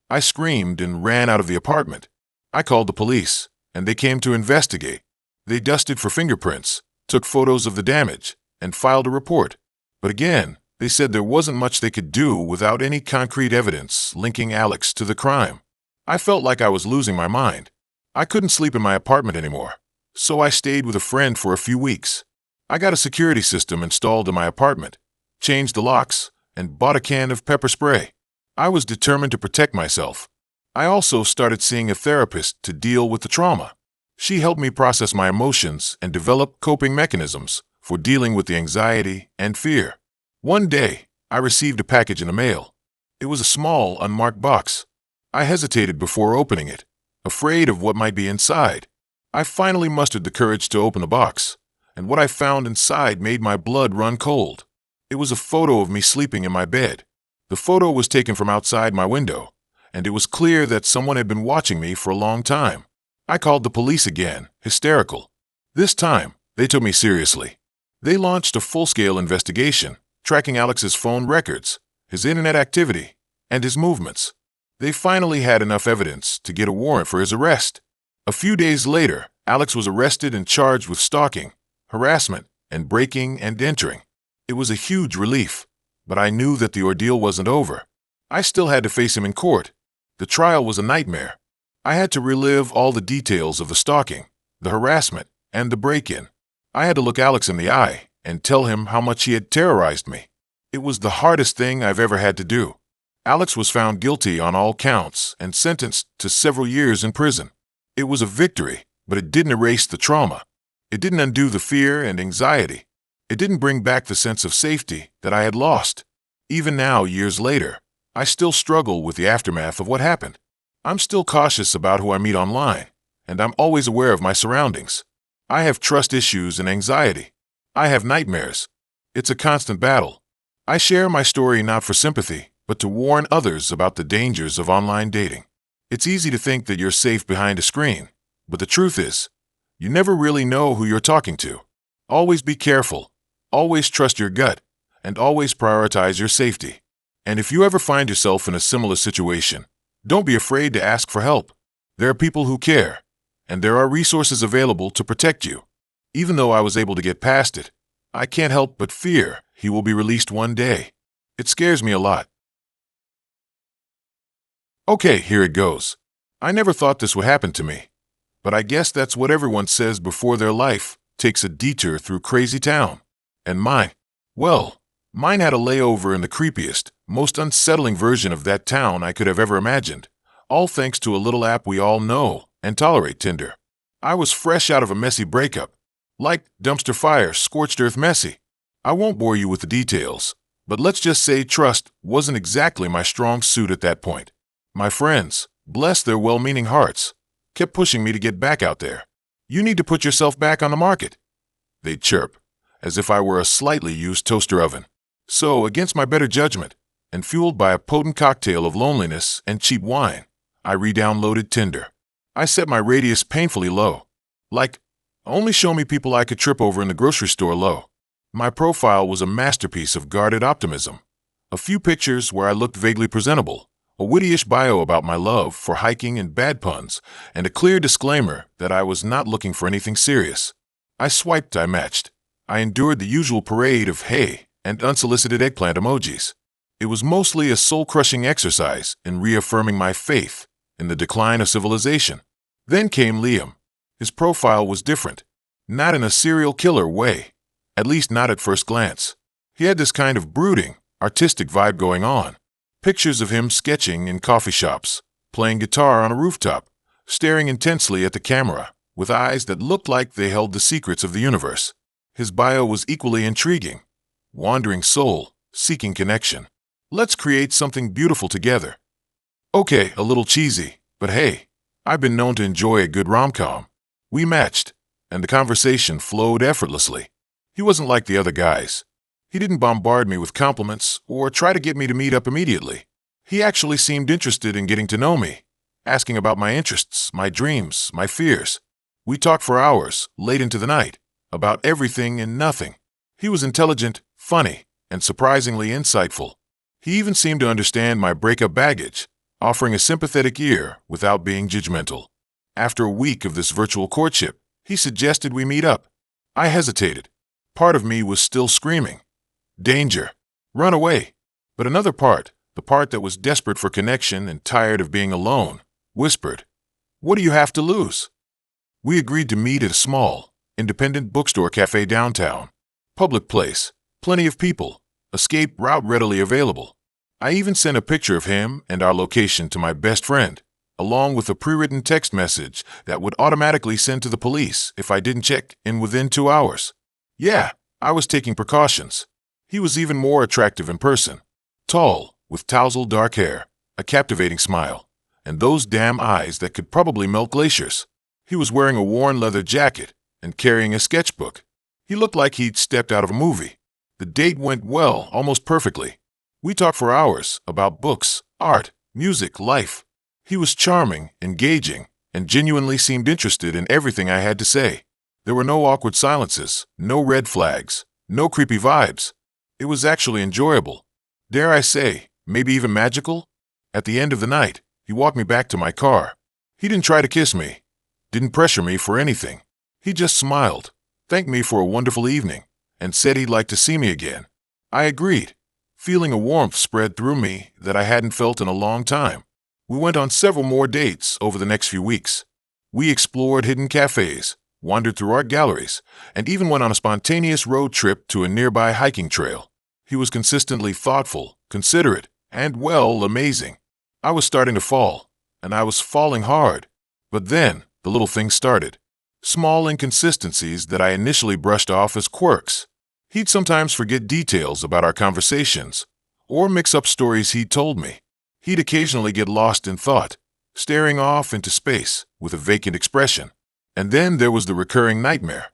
I screamed and ran out of the apartment. I called the police, and they came to investigate. They dusted for fingerprints, took photos of the damage, and filed a report. But again, they said there wasn't much they could do without any concrete evidence linking Alex to the crime. I felt like I was losing my mind. I couldn't sleep in my apartment anymore, so I stayed with a friend for a few weeks. I got a security system installed in my apartment, changed the locks, and bought a can of pepper spray. I was determined to protect myself. I also started seeing a therapist to deal with the trauma. She helped me process my emotions and develop coping mechanisms for dealing with the anxiety and fear. One day, I received a package in the mail. It was a small, unmarked box. I hesitated before opening it, afraid of what might be inside. I finally mustered the courage to open the box, and what I found inside made my blood run cold. It was a photo of me sleeping in my bed. The photo was taken from outside my window, and it was clear that someone had been watching me for a long time. I called the police again, hysterical. This time, they took me seriously. They launched a full-scale investigation, tracking Alex's phone records, his internet activity, and his movements. They finally had enough evidence to get a warrant for his arrest. A few days later, Alex was arrested and charged with stalking, harassment, and breaking and entering. It was a huge relief, but I knew that the ordeal wasn't over. I still had to face him in court. The trial was a nightmare. I had to relive all the details of the stalking, the harassment, and the break-in. I had to look Alex in the eye and tell him how much he had terrorized me. It was the hardest thing I've ever had to do. Alex was found guilty on all counts and sentenced to several years in prison. It was a victory, But it didn't erase the trauma. It didn't undo the fear and anxiety. It didn't bring back the sense of safety that I had lost. Even now, years later, I still struggle with the aftermath of what happened. I'm still cautious about who I meet online, and I'm always aware of my surroundings. I have trust issues and anxiety. I have nightmares. It's a constant battle. I share my story not for sympathy, but to warn others about the dangers of online dating. It's easy to think that you're safe behind a screen, but the truth is, you never really know who you're talking to. Always be careful. Always trust your gut, and always prioritize your safety. And if you ever find yourself in a similar situation, don't be afraid to ask for help. There are people who care, and there are resources available to protect you. Even though I was able to get past it, I can't help but fear he will be released one day. It scares me a lot. Okay, here it goes. I never thought this would happen to me, but I guess that's what everyone says before their life takes a detour through crazy town. And mine had a layover in the creepiest, most unsettling version of that town I could have ever imagined, all thanks to a little app we all know and tolerate, Tinder. I was fresh out of a messy breakup, like dumpster fire, scorched earth messy. I won't bore you with the details, but let's just say trust wasn't exactly my strong suit at that point. My friends, bless their well-meaning hearts, kept pushing me to get back out there. You need to put yourself back on the market, they'd chirp, as if I were a slightly used toaster oven. So, against my better judgment, and fueled by a potent cocktail of loneliness and cheap wine, I re-downloaded Tinder. I set my radius painfully low. Like, only show me people I could trip over in the grocery store low. My profile was a masterpiece of guarded optimism. A few pictures where I looked vaguely presentable, a witty-ish bio about my love for hiking and bad puns, and a clear disclaimer that I was not looking for anything serious. I swiped, I matched. I endured the usual parade of hey and unsolicited eggplant emojis. It was mostly a soul-crushing exercise in reaffirming my faith in the decline of civilization. Then came Liam. His profile was different, not in a serial killer way, at least not at first glance. He had this kind of brooding, artistic vibe going on. Pictures of him sketching in coffee shops, playing guitar on a rooftop, staring intensely at the camera, with eyes that looked like they held the secrets of the universe. His bio was equally intriguing. Wandering soul, seeking connection. Let's create something beautiful together. Okay, a little cheesy, but hey, I've been known to enjoy a good rom-com. We matched, and the conversation flowed effortlessly. He wasn't like the other guys. He didn't bombard me with compliments or try to get me to meet up immediately. He actually seemed interested in getting to know me, asking about my interests, my dreams, my fears. We talked for hours, late into the night, about everything and nothing. He was intelligent, funny, and surprisingly insightful. He even seemed to understand my breakup baggage, offering a sympathetic ear without being judgmental. After a week of this virtual courtship, he suggested we meet up. I hesitated. Part of me was still screaming, danger, run away. But another part, the part that was desperate for connection and tired of being alone, whispered, what do you have to lose? We agreed to meet at a small, independent bookstore cafe downtown. Public place, plenty of people, escape route readily available. I even sent a picture of him and our location to my best friend, along with a pre-written text message that would automatically send to the police if I didn't check in within 2 hours. Yeah, I was taking precautions. He was even more attractive in person. Tall, with tousled dark hair, a captivating smile, and those damn eyes that could probably melt glaciers. He was wearing a worn leather jacket and carrying a sketchbook. He looked like he'd stepped out of a movie. The date went well, almost perfectly. We talked for hours about books, art, music, life. He was charming, engaging, and genuinely seemed interested in everything I had to say. There were no awkward silences, no red flags, no creepy vibes. It was actually enjoyable. Dare I say, maybe even magical? At the end of the night, he walked me back to my car. He didn't try to kiss me, didn't pressure me for anything. He just smiled, thanked me for a wonderful evening, and said he'd like to see me again. I agreed, feeling a warmth spread through me that I hadn't felt in a long time. We went on several more dates over the next few weeks. We explored hidden cafes, wandered through art galleries, and even went on a spontaneous road trip to a nearby hiking trail. He was consistently thoughtful, considerate, and, well, amazing. I was starting to fall, and I was falling hard. But then, the little thing started. small inconsistencies that I initially brushed off as quirks. He'd sometimes forget details about our conversations, or mix up stories he'd told me. He'd occasionally get lost in thought, staring off into space with a vacant expression. And then there was the recurring nightmare.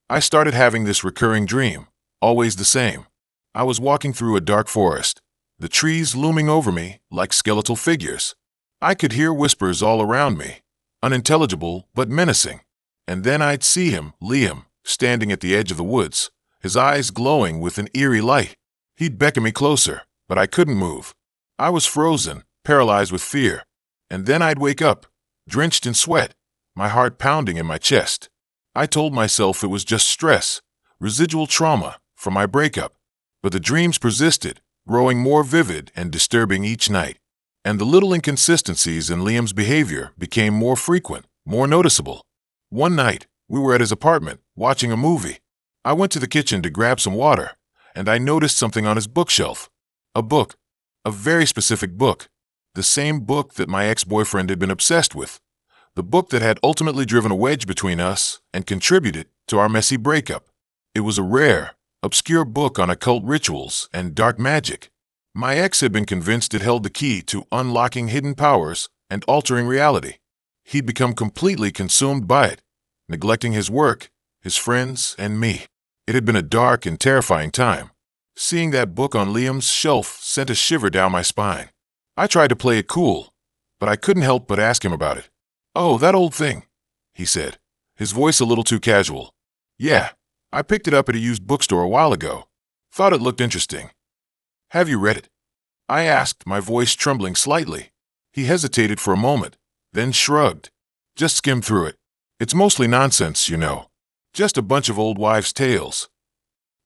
I started having this recurring dream, always the same. I was walking through a dark forest, the trees looming over me like skeletal figures. I could hear whispers all around me, unintelligible but menacing. And then I'd see him, Liam, standing at the edge of the woods, his eyes glowing with an eerie light. He'd beckon me closer, but I couldn't move. I was frozen, paralyzed with fear. And then I'd wake up, drenched in sweat, my heart pounding in my chest. I told myself it was just stress, residual trauma from my breakup. But the dreams persisted, growing more vivid and disturbing each night. And the little inconsistencies in Liam's behavior became more frequent, more noticeable. One night, we were at his apartment, watching a movie. I went to the kitchen to grab some water, and I noticed something on his bookshelf. A book. A very specific book. The same book that my ex-boyfriend had been obsessed with. The book that had ultimately driven a wedge between us and contributed to our messy breakup. It was a rare, obscure book on occult rituals and dark magic. My ex had been convinced it held the key to unlocking hidden powers and altering reality. He'd become completely consumed by it, neglecting his work, his friends, and me. It had been a dark and terrifying time. Seeing that book on Liam's shelf sent a shiver down my spine. I tried to play it cool, but I couldn't help but ask him about it. "Oh, that old thing," he said, his voice a little too casual. "Yeah, I picked it up at a used bookstore a while ago. Thought it looked interesting." "Have you read it?" I asked, my voice trembling slightly. He hesitated for a moment, then shrugged. "Just skim through it. It's mostly nonsense, you know. Just a bunch of old wives' tales."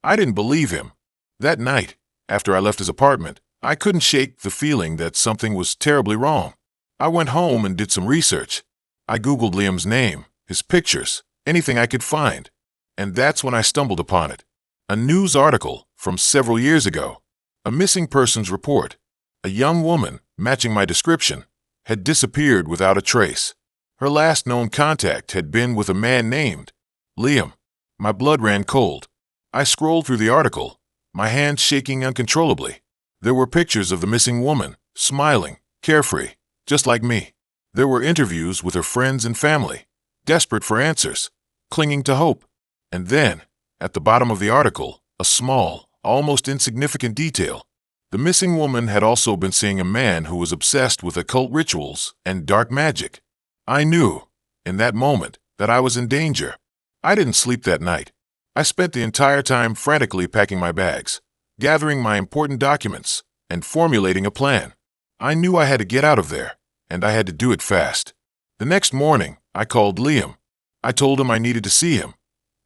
I didn't believe him. That night, after I left his apartment, I couldn't shake the feeling that something was terribly wrong. I went home and did some research. I Googled Liam's name, his pictures, anything I could find. And that's when I stumbled upon it. A news article from several years ago. A missing persons report. A young woman, matching my description, had disappeared without a trace. Her last known contact had been with a man named Liam. My blood ran cold. I scrolled through the article, my hands shaking uncontrollably. There were pictures of the missing woman, smiling, carefree, just like me. There were interviews with her friends and family, desperate for answers, clinging to hope. And then, at the bottom of the article, a small, almost insignificant detail. The missing woman had also been seeing a man who was obsessed with occult rituals and dark magic. I knew, in that moment, that I was in danger. I didn't sleep that night. I spent the entire time frantically packing my bags, gathering my important documents, and formulating a plan. I knew I had to get out of there, and I had to do it fast. The next morning, I called Liam. I told him I needed to see him,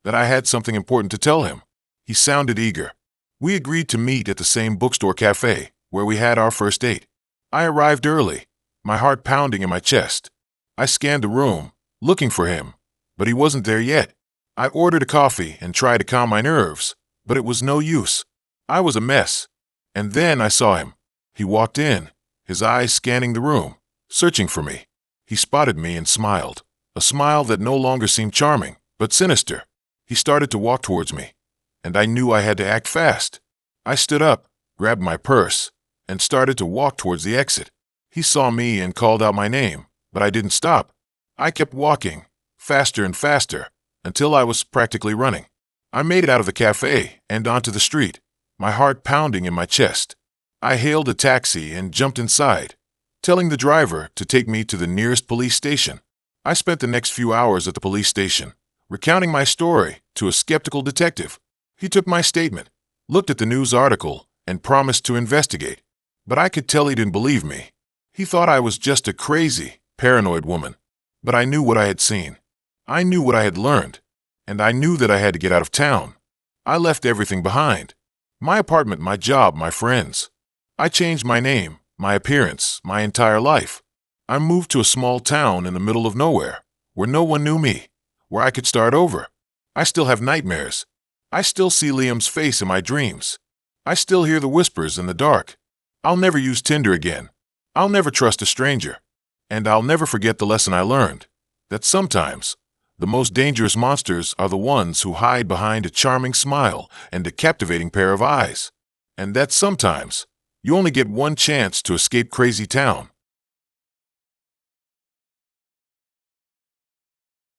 that I had something important to tell him. He sounded eager. We agreed to meet at the same bookstore cafe where we had our first date. I arrived early, my heart pounding in my chest. I scanned the room, looking for him, but he wasn't there yet. I ordered a coffee and tried to calm my nerves, but it was no use. I was a mess. And then I saw him. He walked in, his eyes scanning the room, searching for me. He spotted me and smiled, a smile that no longer seemed charming, but sinister. He started to walk towards me, and I knew I had to act fast. I stood up, grabbed my purse, and started to walk towards the exit. He saw me and called out my name, but I didn't stop. I kept walking, faster and faster, until I was practically running. I made it out of the cafe and onto the street, my heart pounding in my chest. I hailed a taxi and jumped inside, telling the driver to take me to the nearest police station. I spent the next few hours at the police station, recounting my story to a skeptical detective. He took my statement, looked at the news article, and promised to investigate. But I could tell he didn't believe me. He thought I was just a crazy, paranoid woman. But I knew what I had seen. I knew what I had learned. And I knew that I had to get out of town. I left everything behind. My apartment, my job, my friends. I changed my name, my appearance, my entire life. I moved to a small town in the middle of nowhere, where no one knew me, where I could start over. I still have nightmares. I still see Liam's face in my dreams. I still hear the whispers in the dark. I'll never use Tinder again. I'll never trust a stranger. And I'll never forget the lesson I learned, that sometimes, The most dangerous monsters are the ones who hide behind a charming smile and a captivating pair of eyes. And that sometimes, you only get one chance to escape crazy town.